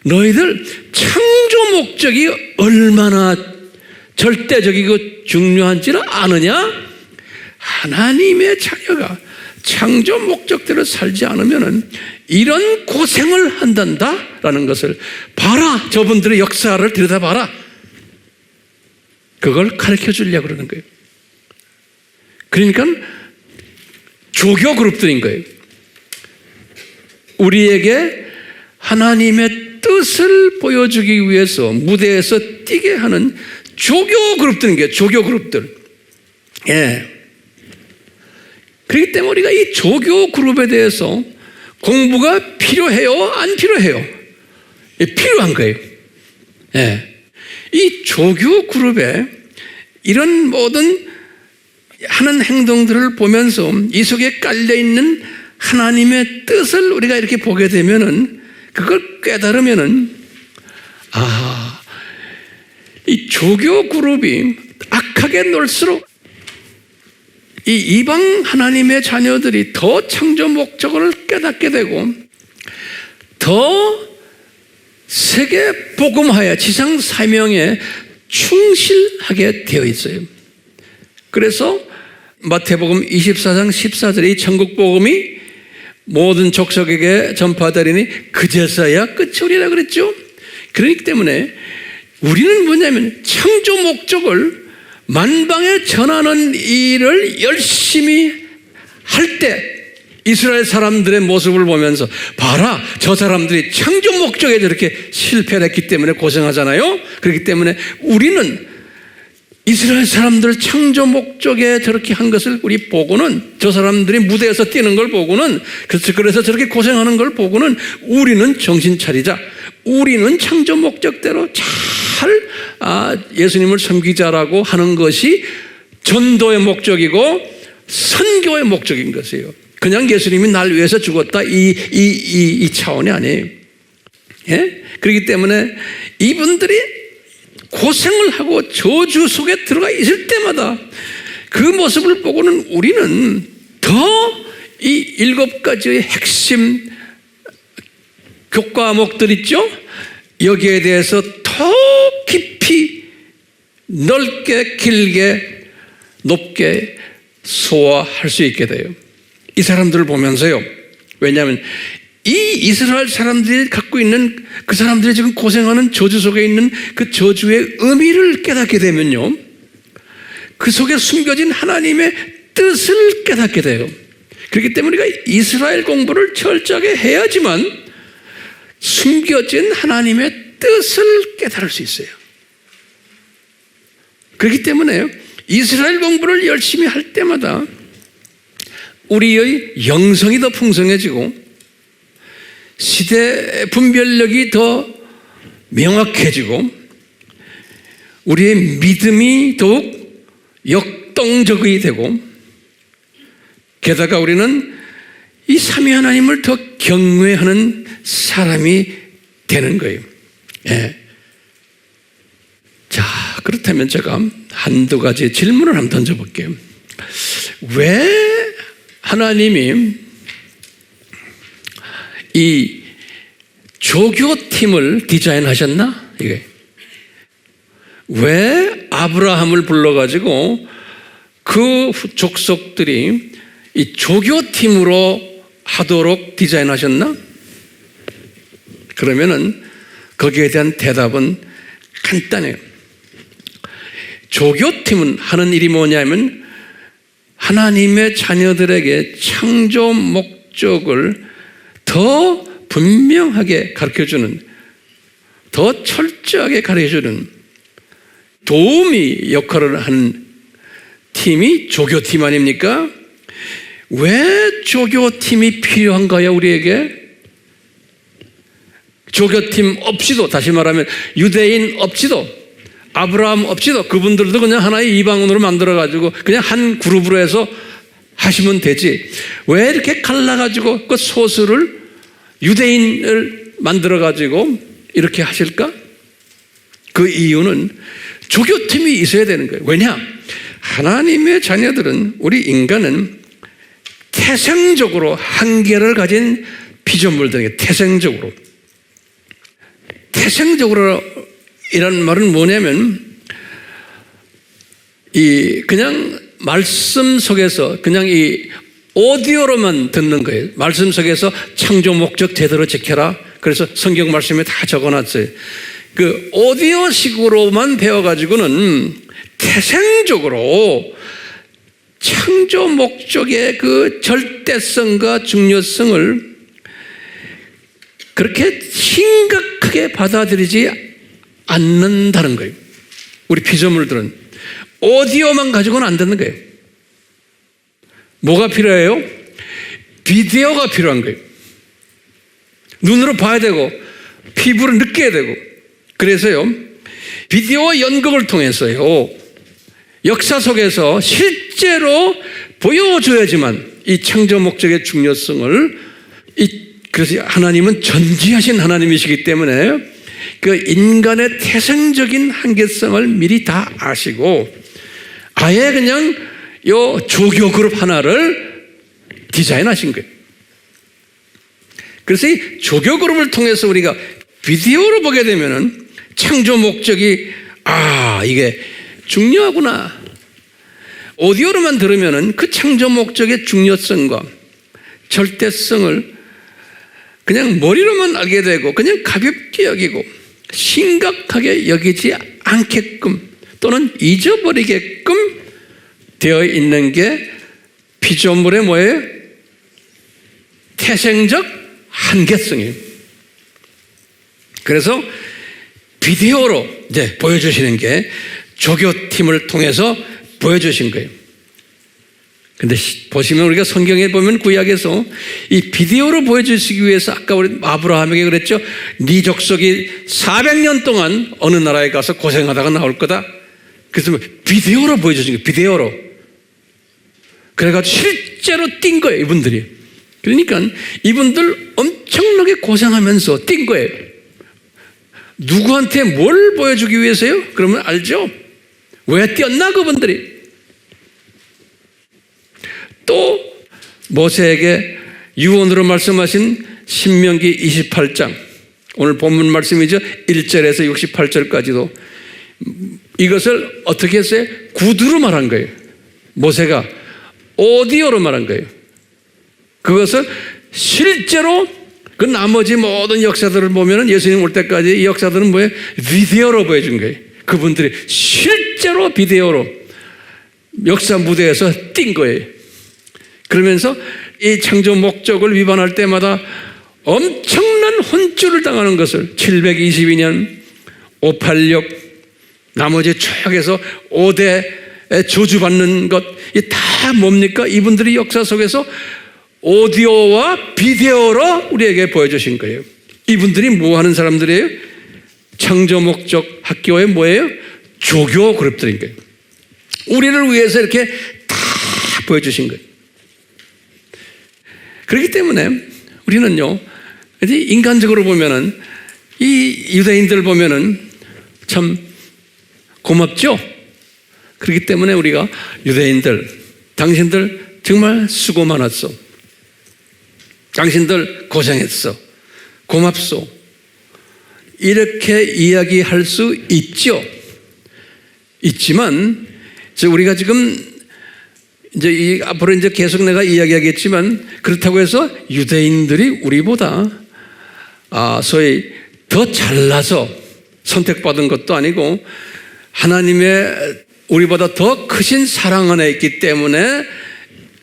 너희들 창조 목적이 얼마나 절대적이고 중요한지를 아느냐? 하나님의 자녀가 창조 목적대로 살지 않으면 이런 고생을 한단다라는 것을 봐라. 저분들의 역사를 들여다봐라. 그걸 가르쳐 주려고 그러는 거예요. 그러니까 조교 그룹들인 거예요. 우리에게 하나님의 뜻을 보여주기 위해서 무대에서 뛰게 하는 조교 그룹들인 거예요. 조교 그룹들. 예. 그렇기 때문에 우리가 이 조교 그룹에 대해서 공부가 필요해요? 안 필요해요? 예, 필요한 거예요. 예. 이 조교 그룹에 이런 모든 하는 행동들을 보면서 이 속에 깔려있는 하나님의 뜻을 우리가 이렇게 보게 되면은, 그걸 깨달으면은, 이 조교 그룹이 악하게 놀수록 이 이방 하나님의 자녀들이 더 창조 목적을 깨닫게 되고 더 세계 복음화에, 지상 사명에 충실하게 되어 있어요. 그래서 마태복음 24장 14절에 이 천국 복음이 모든 족속에게 전파되리니 그제서야 끝이 오리라 그랬죠. 그렇기 때문에 우리는 뭐냐면 창조 목적을 만방에 전하는 일을 열심히 할 때 이스라엘 사람들의 모습을 보면서 봐라, 저 사람들이 창조 목적에 저렇게 실패를 했기 때문에 고생하잖아요. 그렇기 때문에 우리는 이스라엘 사람들 창조 목적에 저렇게 한 것을 우리 보고는, 저 사람들이 무대에서 뛰는 걸 보고는, 그래서 저렇게 고생하는 걸 보고는 우리는 정신 차리자. 우리는 창조 목적대로 잘 예수님을 섬기자라고 하는 것이 전도의 목적이고 선교의 목적인 것이에요. 그냥 예수님이 날 위해서 죽었다 이 차원이 아니에요. 예? 그렇기 때문에 이분들이 고생을 하고 저주 속에 들어가 있을 때마다 그 모습을 보고는 우리는 더 이 7가지의 핵심 교과목들 있죠? 여기에 대해서 더 깊이 넓게 길게 높게 소화할 수 있게 돼요. 이 사람들을 보면서요. 왜냐하면 이 이스라엘 사람들이 갖고 있는, 그 사람들이 지금 고생하는 저주 속에 있는 그 저주의 의미를 깨닫게 되면요, 그 속에 숨겨진 하나님의 뜻을 깨닫게 돼요. 그렇기 때문에 우리가 이스라엘 공부를 철저하게 해야지만 숨겨진 하나님의 뜻을 깨달을 수 있어요. 그렇기 때문에 이스라엘 공부를 열심히 할 때마다 우리의 영성이 더 풍성해지고 시대 분별력이 더 명확해지고 우리의 믿음이 더욱 역동적이 되고, 게다가 우리는 이 삼위 하나님을 더 경외하는 사람이 되는 거예요. 예. 자, 그렇다면 제가 한두 가지 질문을 한번 던져볼게요. 왜 하나님이 이 조교팀을 디자인하셨나? 이게 왜 아브라함을 불러가지고 그 족속들이 이 조교팀으로 하도록 디자인하셨나? 그러면은 거기에 대한 대답은 간단해요. 조교팀은 하는 일이 뭐냐면 하나님의 자녀들에게 창조 목적을 더 분명하게 가르쳐주는, 더 철저하게 가르쳐주는 도우미 역할을 하는 팀이 조교팀 아닙니까? 왜 조교팀이 필요한가요, 우리에게? 조교팀 없이도, 다시 말하면 유대인 없이도, 아브라함 없이도, 그분들도 그냥 하나의 이방인으로 만들어가지고 그냥 한 그룹으로 해서 하시면 되지. 왜 이렇게 갈라가지고 그 소수를, 유대인을 만들어가지고 이렇게 하실까? 그 이유는 조교팀이 있어야 되는 거예요. 왜냐? 하나님의 자녀들은, 우리 인간은 태생적으로 한계를 가진 피조물들에게, 태생적으로 이런 말은 뭐냐면, 그냥 말씀 속에서 그냥 이 오디오로만 듣는 거예요. 말씀 속에서 창조 목적 제대로 지켜라. 그래서 성경 말씀에 다 적어놨어요. 그 오디오식으로만 배워가지고는 태생적으로 창조 목적의 그 절대성과 중요성을 그렇게 심각하게 받아들이지 않는다는 거예요. 우리 피조물들은 오디오만 가지고는 안 되는 거예요. 뭐가 필요해요? 비디오가 필요한 거예요. 눈으로 봐야 되고 피부로 느껴야 되고. 그래서요, 비디오 연극을 통해서요, 역사 속에서 실제로 보여줘야지만 이 창조 목적의 중요성을, 그래서 하나님은 전지하신 하나님이시기 때문에 그 인간의 태생적인 한계성을 미리 다 아시고 아예 그냥 요 조교 그룹 하나를 디자인하신 거예요. 그래서 이 조교 그룹을 통해서 우리가 비디오로 보게 되면은 창조 목적이, 이게 중요하구나. 오디오로만 들으면은 그 창조 목적의 중요성과 절대성을 그냥 머리로만 알게 되고 그냥 가볍게 여기고 심각하게 여기지 않게끔 또는 잊어버리게끔 되어 있는 게 피조물의 뭐예요? 태생적 한계성이에요. 그래서 비디오로 이제 보여주시는 게 조교팀을 통해서 보여주신 거예요. 근데 보시면 우리가 성경에 보면 구약에서 이 비디오로 보여주시기 위해서 아까 우리 아브라함에게 그랬죠. 네 족속이 400년 동안 어느 나라에 가서 고생하다가 나올 거다. 그래서 비디오로 보여주신 거예요. 비디오로. 그래가지고 실제로 뛴 거예요, 이분들이. 그러니까 이분들 엄청나게 고생하면서 뛴 거예요. 누구한테 뭘 보여주기 위해서요? 그러면 알죠? 왜 뛰었나, 그분들이? 또 모세에게 유언으로 말씀하신 신명기 28장, 오늘 본문 말씀이죠. 1절에서 68절까지도 이것을 어떻게 했어요? 구두로 말한 거예요. 모세가 오디오로 말한 거예요. 그것을 실제로 그 나머지 모든 역사들을 보면 예수님 올 때까지 이 역사들은 뭐예요? 비디오로 보여준 거예요. 그분들이 실제로 비디오로 역사 무대에서 뛴 거예요. 그러면서 이 창조 목적을 위반할 때마다 엄청난 혼쭐을 당하는 것을 722년 586 나머지 쭉 해서 5대에 저주받는 것, 이 다 뭡니까? 이분들이 역사 속에서 오디오와 비디오로 우리에게 보여주신 거예요. 이분들이 뭐 하는 사람들이에요? 창조 목적 학교의 뭐예요? 조교 그룹들인 거예요. 우리를 위해서 이렇게 다 보여주신 거예요. 그렇기 때문에 우리는요, 인간적으로 보면은 이 유대인들 보면은 참 고맙죠? 그렇기 때문에 우리가 유대인들, 당신들 정말 수고 많았어. 당신들 고생했어. 고맙소. 이렇게 이야기할 수 있죠. 있지만, 우리가 지금 이제 앞으로 이제 계속 내가 이야기하겠지만, 그렇다고 해서 유대인들이 우리보다 소위 더 잘나서 선택받은 것도 아니고, 하나님의 우리보다 더 크신 사랑 안에 있기 때문에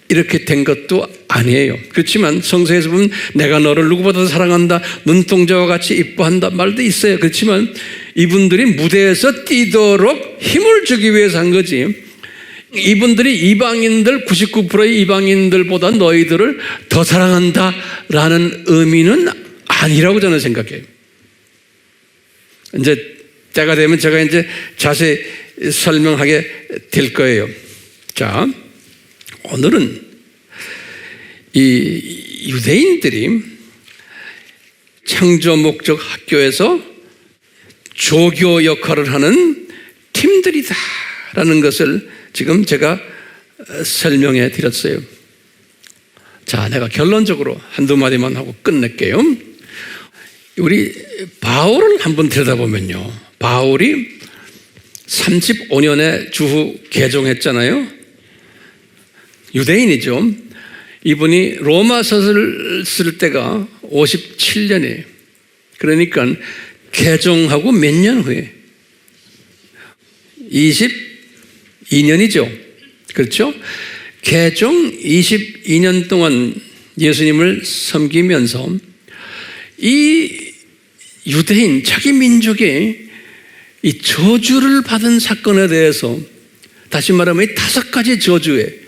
이렇게 된 것도 아니에요. 그렇지만 성서에서 보면 내가 너를 누구보다 사랑한다, 눈동자와 같이 이뻐한다 말도 있어요. 그렇지만 이분들이 무대에서 뛰도록 힘을 주기 위해서 한 거지, 이분들이 이방인들 99%의 이방인들보다 너희들을 더 사랑한다라는 의미는 아니라고 저는 생각해요. 이제 때가 되면 제가 이제 자세히 설명하게 될 거예요. 자, 오늘은 이 유대인들이 창조 목적 학교에서 조교 역할을 하는 팀들이다라는 것을 지금 제가 설명해 드렸어요. 자, 내가 결론적으로 한두 마디만 하고 끝낼게요. 우리 바울을 한번 들여다보면요, 바울이 35년에 주후 개종했잖아요. 유대인이죠. 이분이 로마서를 쓸 때가 57년이에요. 그러니까 개종하고 몇 년 후에 22년이죠. 그렇죠? 개종 22년 동안 예수님을 섬기면서 이 유대인, 자기 민족의 이 저주를 받은 사건에 대해서, 다시 말하면 이 5가지 저주에,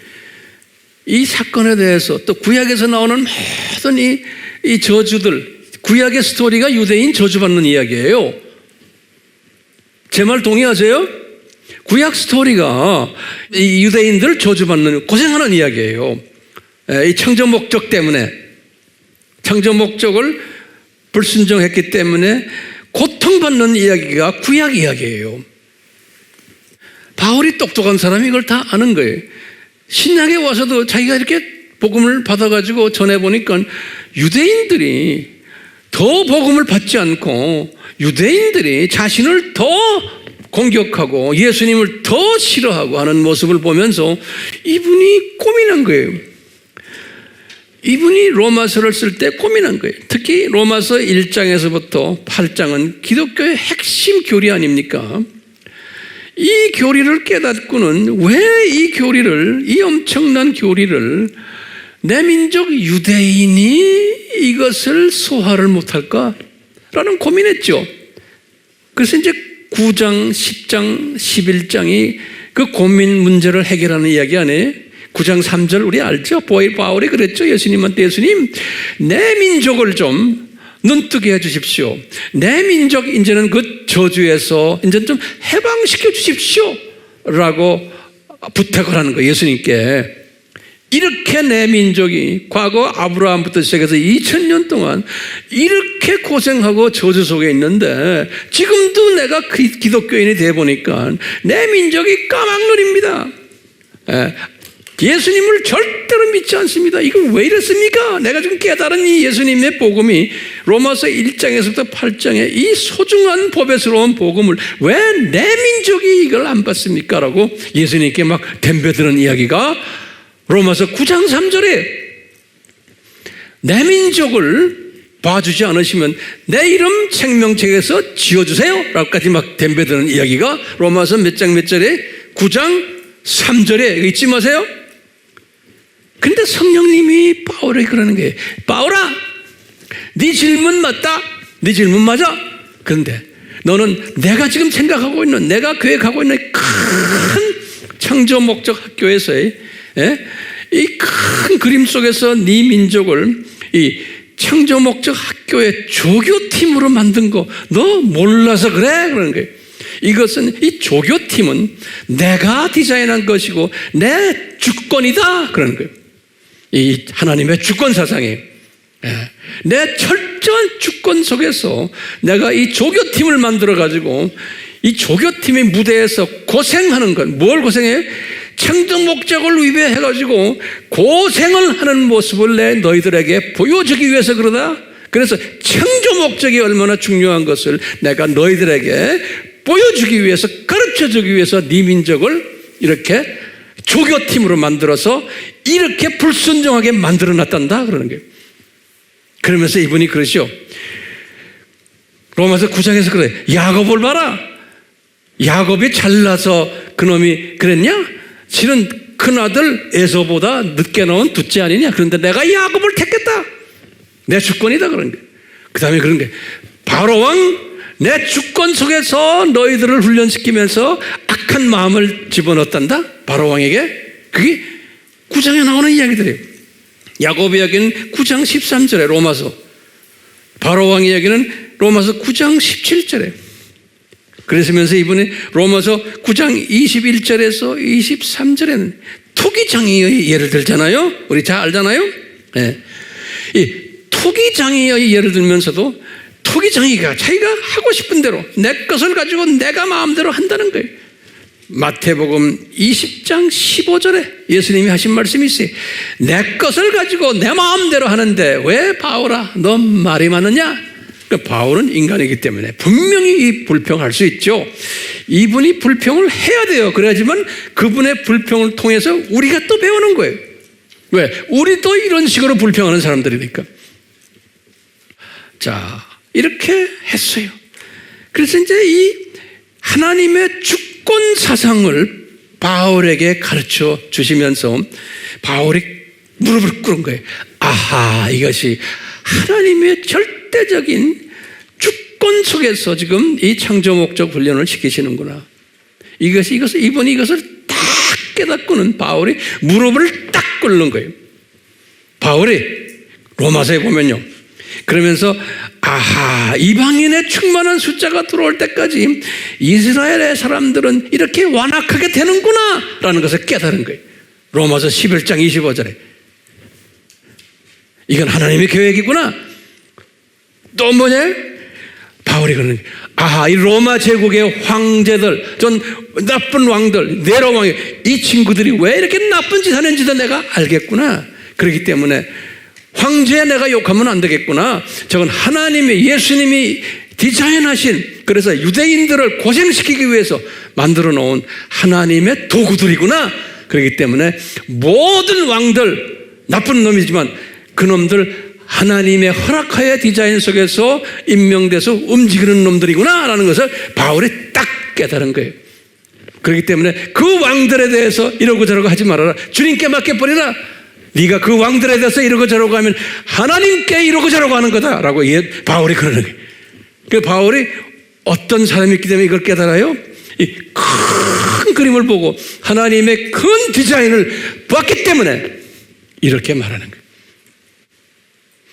이 사건에 대해서, 또 구약에서 나오는 모든 이 저주들, 구약의 스토리가 유대인 저주받는 이야기예요. 제 말 동의하세요? 구약 스토리가 이 유대인들 저주받는, 고생하는 이야기예요. 이 창조 목적 때문에, 창조 목적을 불순종했기 때문에 고통받는 이야기가 구약 이야기예요. 바울이 똑똑한 사람이 이걸 다 아는 거예요. 신약에 와서도 자기가 이렇게 복음을 받아가지고 전해보니까 유대인들이 더 복음을 받지 않고 유대인들이 자신을 더 공격하고 예수님을 더 싫어하고 하는 모습을 보면서 이분이 고민한 거예요. 이분이 로마서를 쓸 때 고민한 거예요. 특히 로마서 1장에서부터 8장은 기독교의 핵심 교리 아닙니까? 이 교리를 깨닫고는 왜 이 교리를, 이 엄청난 교리를 내 민족 유대인이 이것을 소화를 못할까라는 고민했죠. 그래서 이제 9장, 10장, 11장이 그 고민 문제를 해결하는 이야기 아니에요? 9장 3절 우리 알죠? 바울이 그랬죠. 예수님한테, 예수님, 내 민족을 좀 눈뜨게 해주십시오. 내 민족 이제는 그 저주에서 이제 좀 해방시켜 주십시오 라고 부탁을 하는 거예요. 예수님께. 이렇게 내 민족이 과거 아브라함부터 시작해서 2000년 동안 이렇게 고생하고 저주 속에 있는데 지금도 내가 기독교인이 되어 보니까 내 민족이 까막눈입니다. 예수님을 절대로 믿지 않습니다. 이거 왜 이렇습니까? 내가 지금 깨달은 이 예수님의 복음이 로마서 1장에서부터 8장에 이 소중한 법에스러운 복음을 왜 내 민족이 이걸 안 받습니까? 라고 예수님께 막 덤벼드는 이야기가 로마서 9장 3절에 내 민족을 봐주지 않으시면 내 이름 생명책에서 지워주세요 라고까지 막 덤벼드는 이야기가 로마서 몇 장 몇 절에 9장 3절에 잊지 마세요. 근데 성령님이 바울에게 그러는 거예요. 바울아, 네 질문 맞다. 네 질문 맞아. 그런데 너는 내가 지금 생각하고 있는, 내가 계획하고 있는 큰 창조 목적 학교에서의 이 큰 그림 속에서 네 민족을 이 창조 목적 학교의 조교팀으로 만든 거 너 몰라서 그래? 그러는 거예요. 이것은 이 조교팀은 내가 디자인한 것이고 내 주권이다 그러는 거예요. 이 하나님의 주권 사상이에요. 내 철저한 주권 속에서 내가 이 조교팀을 만들어 가지고 이 조교팀의 무대에서 고생하는 것, 뭘 고생해요? 창조 목적을 위배해 가지고 고생을 하는 모습을 내 너희들에게 보여주기 위해서 그러다. 그래서 창조 목적이 얼마나 중요한 것을 내가 너희들에게 보여주기 위해서, 가르쳐주기 위해서 네 민족을 이렇게 조교팀으로 만들어서 이렇게 불순종하게 만들어놨단다 그러는 거예요. 그러면서 이분이 그러죠. 로마서 9장에서 그래. 야곱을 봐라. 야곱이 잘나서 그놈이 그랬냐? 실은 큰아들 에서보다 늦게 나온 둘째 아니냐? 그런데 내가 야곱을 택했다. 내 주권이다 그런 거예요. 그 다음에 그런 게 바로왕 내 주권 속에서 너희들을 훈련시키면서 악한 마음을 집어넣었단다. 바로왕에게. 그게 9장에 나오는 이야기들이에요. 야곱 이야기는 9장 13절에 로마서, 바로왕 이야기는 로마서 9장 17절에. 그러시면서 이분이 로마서 9장 21절에서 23절에는 투기장의의 예를 들잖아요. 우리 잘 알잖아요. 네. 이 투기장의의 예를 들면서도 투기장의가 자기가 하고 싶은 대로 내 것을 가지고 내가 마음대로 한다는 거예요. 마태복음 20장 15절에 예수님이 하신 말씀이 있어요. 내 것을 가지고 내 마음대로 하는데 왜 바울아 너 말이 많으냐? 그러니까 바울은 인간이기 때문에 분명히 이 불평할 수 있죠. 이분이 불평을 해야 돼요. 그래야지만 그분의 불평을 통해서 우리가 또 배우는 거예요. 왜? 우리도 이런 식으로 불평하는 사람들이니까. 자, 이렇게 했어요. 그래서 이제 이 하나님의 주권 사상을 바울에게 가르쳐 주시면서 바울이 무릎을 꿇은 거예요. 아하, 이것이 하나님의 절대적인 주권 속에서 지금 이 창조 목적 훈련을 시키시는구나. 이분이 이것을 딱 깨닫고는 바울이 무릎을 딱 꿇는 거예요. 바울이 로마서에 보면요. 그러면서 아하, 이방인의 충만한 숫자가 들어올 때까지 이스라엘의 사람들은 이렇게 완악하게 되는구나 라는 것을 깨달은 거예요. 로마서 11장 25절에 이건 하나님의 계획이구나. 또 뭐냐? 바울이 그러는 거예요. 아하, 이 로마 제국의 황제들, 전 나쁜 왕들, 네로 왕이 이 친구들이 왜 이렇게 나쁜 짓 하는지도 내가 알겠구나. 그렇기 때문에 황제에 내가 욕하면 안 되겠구나. 저건 하나님의, 예수님이 디자인하신, 그래서 유대인들을 고생시키기 위해서 만들어 놓은 하나님의 도구들이구나. 그렇기 때문에 모든 왕들 나쁜 놈이지만 그놈들 하나님의 허락하여 디자인 속에서 임명돼서 움직이는 놈들이구나 라는 것을 바울이 딱 깨달은 거예요. 그렇기 때문에 그 왕들에 대해서 이러고 저러고 하지 말아라. 주님께 맡겨버리라. 네가 그 왕들에 대해서 이러고 저러고 하면 하나님께 이러고 저러고 하는 거다라고 바울이 그러는 거예요. 그 바울이 어떤 사람이기 때문에 이걸 깨달아요? 이 큰 그림을 보고 하나님의 큰 디자인을 봤기 때문에 이렇게 말하는 거예요.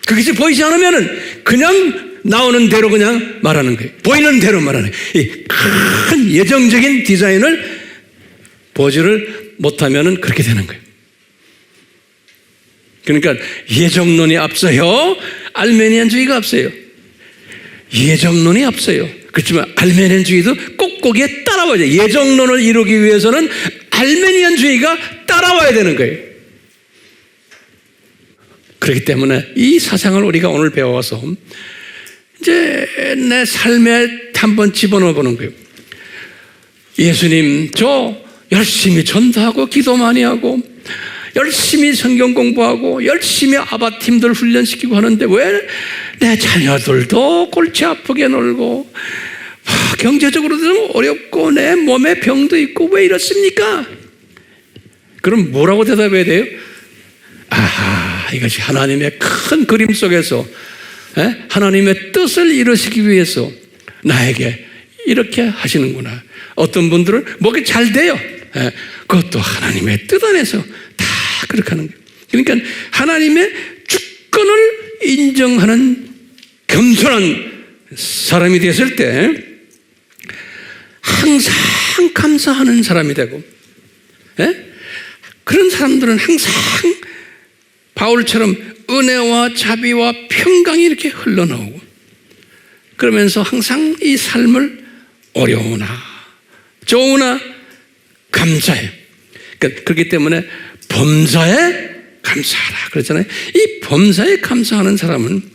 그것이 보이지 않으면은 그냥 나오는 대로 그냥 말하는 거예요. 보이는 대로 말하는 거예요. 이 큰 예정적인 디자인을 보지를 못하면은 그렇게 되는 거예요. 그러니까 예정론이 앞서요, 알메니안주의가 앞서요. 예정론이 앞서요. 그렇지만 알메니안주의도 꼭 거기에 따라와야 돼요. 예정론을 이루기 위해서는 알메니안주의가 따라와야 되는 거예요. 그렇기 때문에 이 사상을 우리가 오늘 배워서 이제 내 삶에 한번 집어넣어 보는 거예요. 예수님, 저 열심히 전도하고 기도 많이 하고 열심히 성경 공부하고 열심히 아바팀들 훈련시키고 하는데 왜 내 자녀들도 골치 아프게 놀고 경제적으로도 좀 어렵고 내 몸에 병도 있고 왜 이렇습니까? 그럼 뭐라고 대답해야 돼요? 아하, 이것이 하나님의 큰 그림 속에서 하나님의 뜻을 이루시기 위해서 나에게 이렇게 하시는구나. 어떤 분들은 뭐가 잘 돼요. 그것도 하나님의 뜻 안에서 다 그렇게 하는 거예요. 그러니까 하나님의 주권을 인정하는 겸손한 사람이 됐을 때 항상 감사하는 사람이 되고, 예? 그런 사람들은 항상 바울처럼 은혜와 자비와 평강이 이렇게 흘러나오고, 그러면서 항상 이 삶을 어려우나 좋으나 감사해요. 그러니까 그렇기 때문에 범사에 감사하라 그랬잖아요. 이 범사에 감사하는 사람은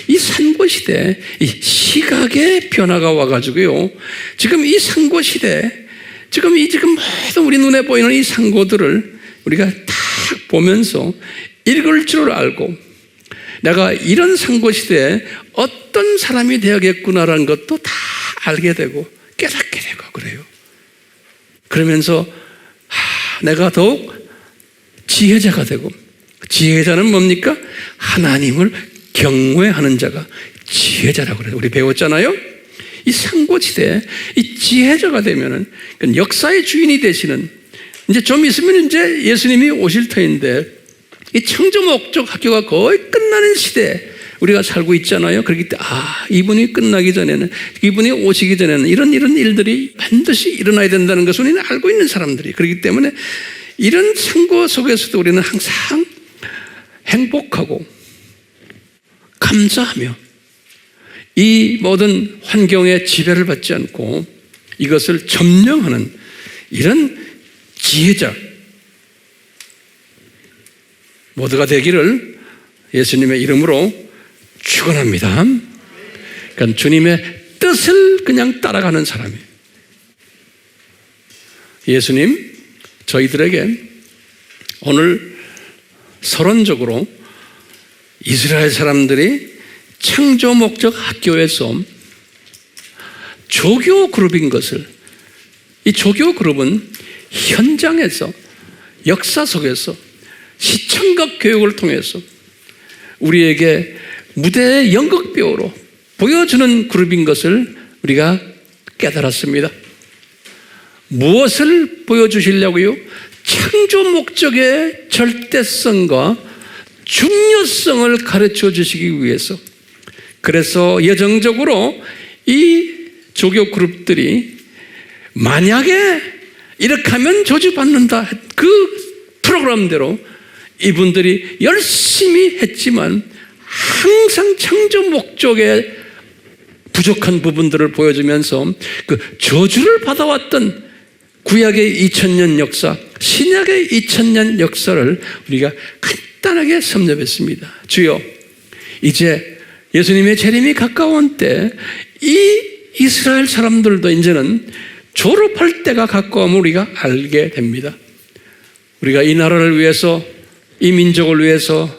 이 산고시대 이 시각의 변화가 와가지고요, 지금 이 산고시대, 지금 모든 우리 눈에 보이는 이 산고들을 우리가 다 보면서 읽을 줄 알고, 내가 이런 산고시대에 어떤 사람이 되어야겠구나라는 것도 다 알게 되고 깨닫게 되고 그래요. 그러면서 내가 더욱 지혜자가 되고, 지혜자는 뭡니까? 하나님을 경외하는 자가 지혜자라고 그래요. 우리 배웠잖아요. 이 상고지대에 이 지혜자가 되면은 역사의 주인이 되시는, 이제 좀 있으면 이제 예수님이 오실 터인데 이 창조 목적 학교가 거의 끝나는 시대에 우리가 살고 있잖아요. 그렇기 때문에 이분이 끝나기 전에는, 이분이 오시기 전에는 이런 일들이 반드시 일어나야 된다는 것을 우리는 알고 있는 사람들이, 그렇기 때문에 이런 상고 속에서도 우리는 항상 행복하고 감사하며 이 모든 환경에 지배를 받지 않고 이것을 점령하는 이런 지혜자 모두가 되기를 예수님의 이름으로 축원합니다. 그러니까 주님의 뜻을 그냥 따라가는 사람이에요. 예수님 저희들에게 오늘 서론적으로 이스라엘 사람들이 창조 목적 학교에서 조교 그룹인 것을, 이 조교 그룹은 현장에서 역사 속에서 시청각 교육을 통해서 우리에게 무대의 연극배우로 보여주는 그룹인 것을 우리가 깨달았습니다. 무엇을 보여주시려고요? 창조 목적의 절대성과 중요성을 가르쳐 주시기 위해서. 그래서 예정적으로 이 조교 그룹들이 만약에 이렇게 하면 저주받는다, 그 프로그램대로 이분들이 열심히 했지만 항상 창조 목적의 부족한 부분들을 보여주면서 그 저주를 받아왔던 구약의 2000년 역사, 신약의 2000년 역사를 우리가 간단하게 섭렵했습니다. 주여, 이제 예수님의 재림이 가까운 때 이 이스라엘 사람들도 이제는 졸업할 때가 가까움을 우리가 알게 됩니다. 우리가 이 나라를 위해서, 이 민족을 위해서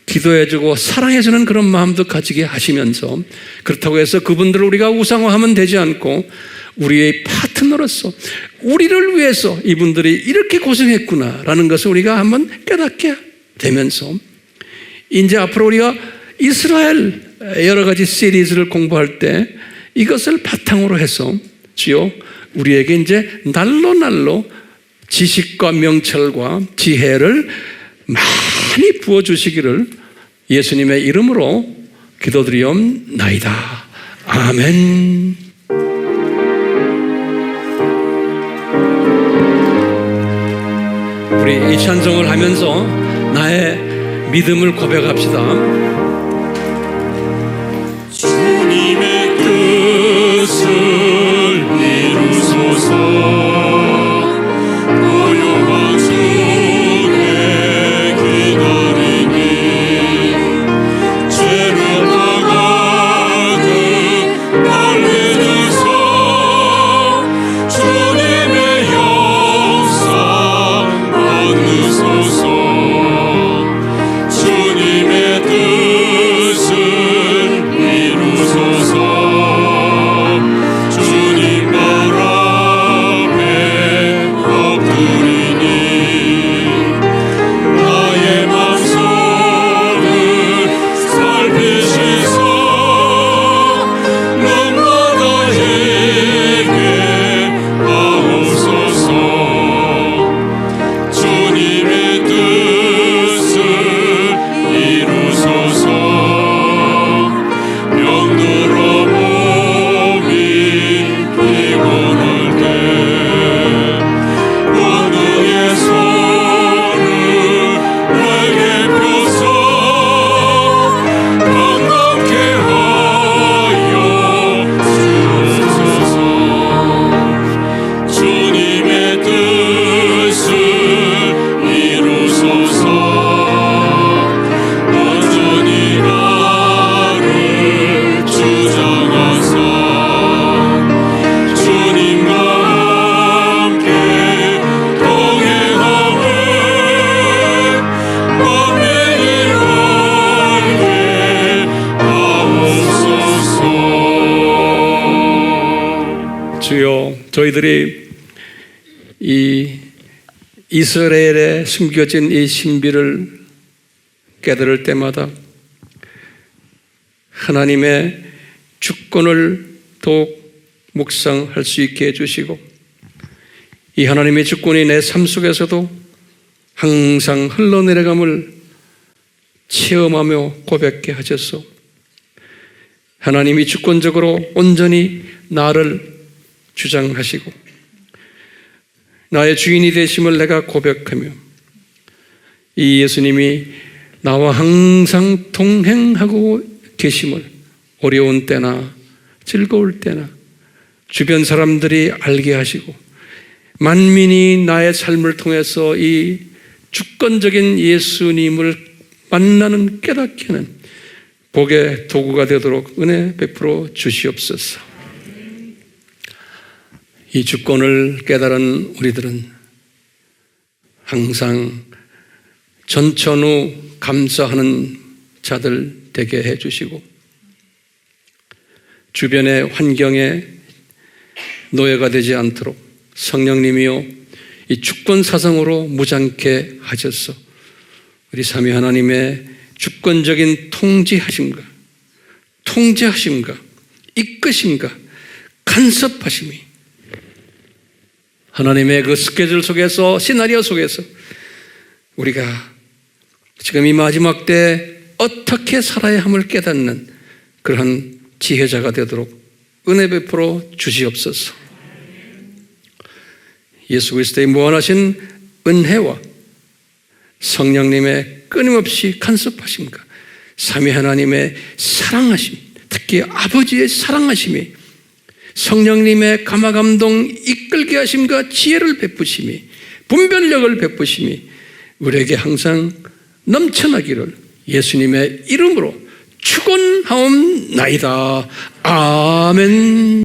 기도해주고 사랑해주는 그런 마음도 가지게 하시면서, 그렇다고 해서 그분들을 우리가 우상화하면 되지 않고 우리의 파트너로서 우리를 위해서 이분들이 이렇게 고생했구나라는 것을 우리가 한번 깨닫게 되면서, 이제 앞으로 우리가 이스라엘 여러 가지 시리즈를 공부할 때 이것을 바탕으로 해서 주여 우리에게 이제 날로 지식과 명철과 지혜를 많이 부어주시기를 예수님의 이름으로 기도드리옵나이다. 아멘. 우리 이 찬송을 하면서 나의 믿음을 고백합시다. 주님의 뜻을 이루소서. 고요한 주에 기다리니 죄로 가득 달래주소. 주님의 영상 받으소서. 주님의 뜻을 이루소서. 주님 발 앞에 저희들이 이 이스라엘에 숨겨진 이 신비를 깨달을 때마다 하나님의 주권을 더욱 묵상할 수 있게 해주시고, 이 하나님의 주권이 내 삶 속에서도 항상 흘러내려감을 체험하며 고백해 하셔서 하나님이 주권적으로 온전히 나를 주장하시고 나의 주인이 되심을 내가 고백하며, 이 예수님이 나와 항상 동행하고 계심을 어려운 때나 즐거울 때나 주변 사람들이 알게 하시고, 만민이 나의 삶을 통해서 이 주권적인 예수님을 만나는 깨닫게 하는 복의 도구가 되도록 은혜 베풀어 주시옵소서. 이 주권을 깨달은 우리들은 항상 전천후 감사하는 자들 되게 해주시고, 주변의 환경에 노예가 되지 않도록 성령님이요 이 주권 사상으로 무장케 하셔서 우리 삼위 하나님의 주권적인 통제하심과 이끄심과 간섭하심이 하나님의 그 스케줄 속에서, 시나리오 속에서 우리가 지금 이 마지막 때 어떻게 살아야 함을 깨닫는 그러한 지혜자가 되도록 은혜 베풀어 주시옵소서. 예수 그리스도의 무한하신 은혜와 성령님의 끊임없이 간섭하심과 삼위 하나님의 사랑하심, 특히 아버지의 사랑하심이 성령님의 감화감동 이끌게 하심과 지혜를 베푸심이, 분별력을 베푸심이 우리에게 항상 넘쳐나기를 예수님의 이름으로 축원하옵나이다. 아멘.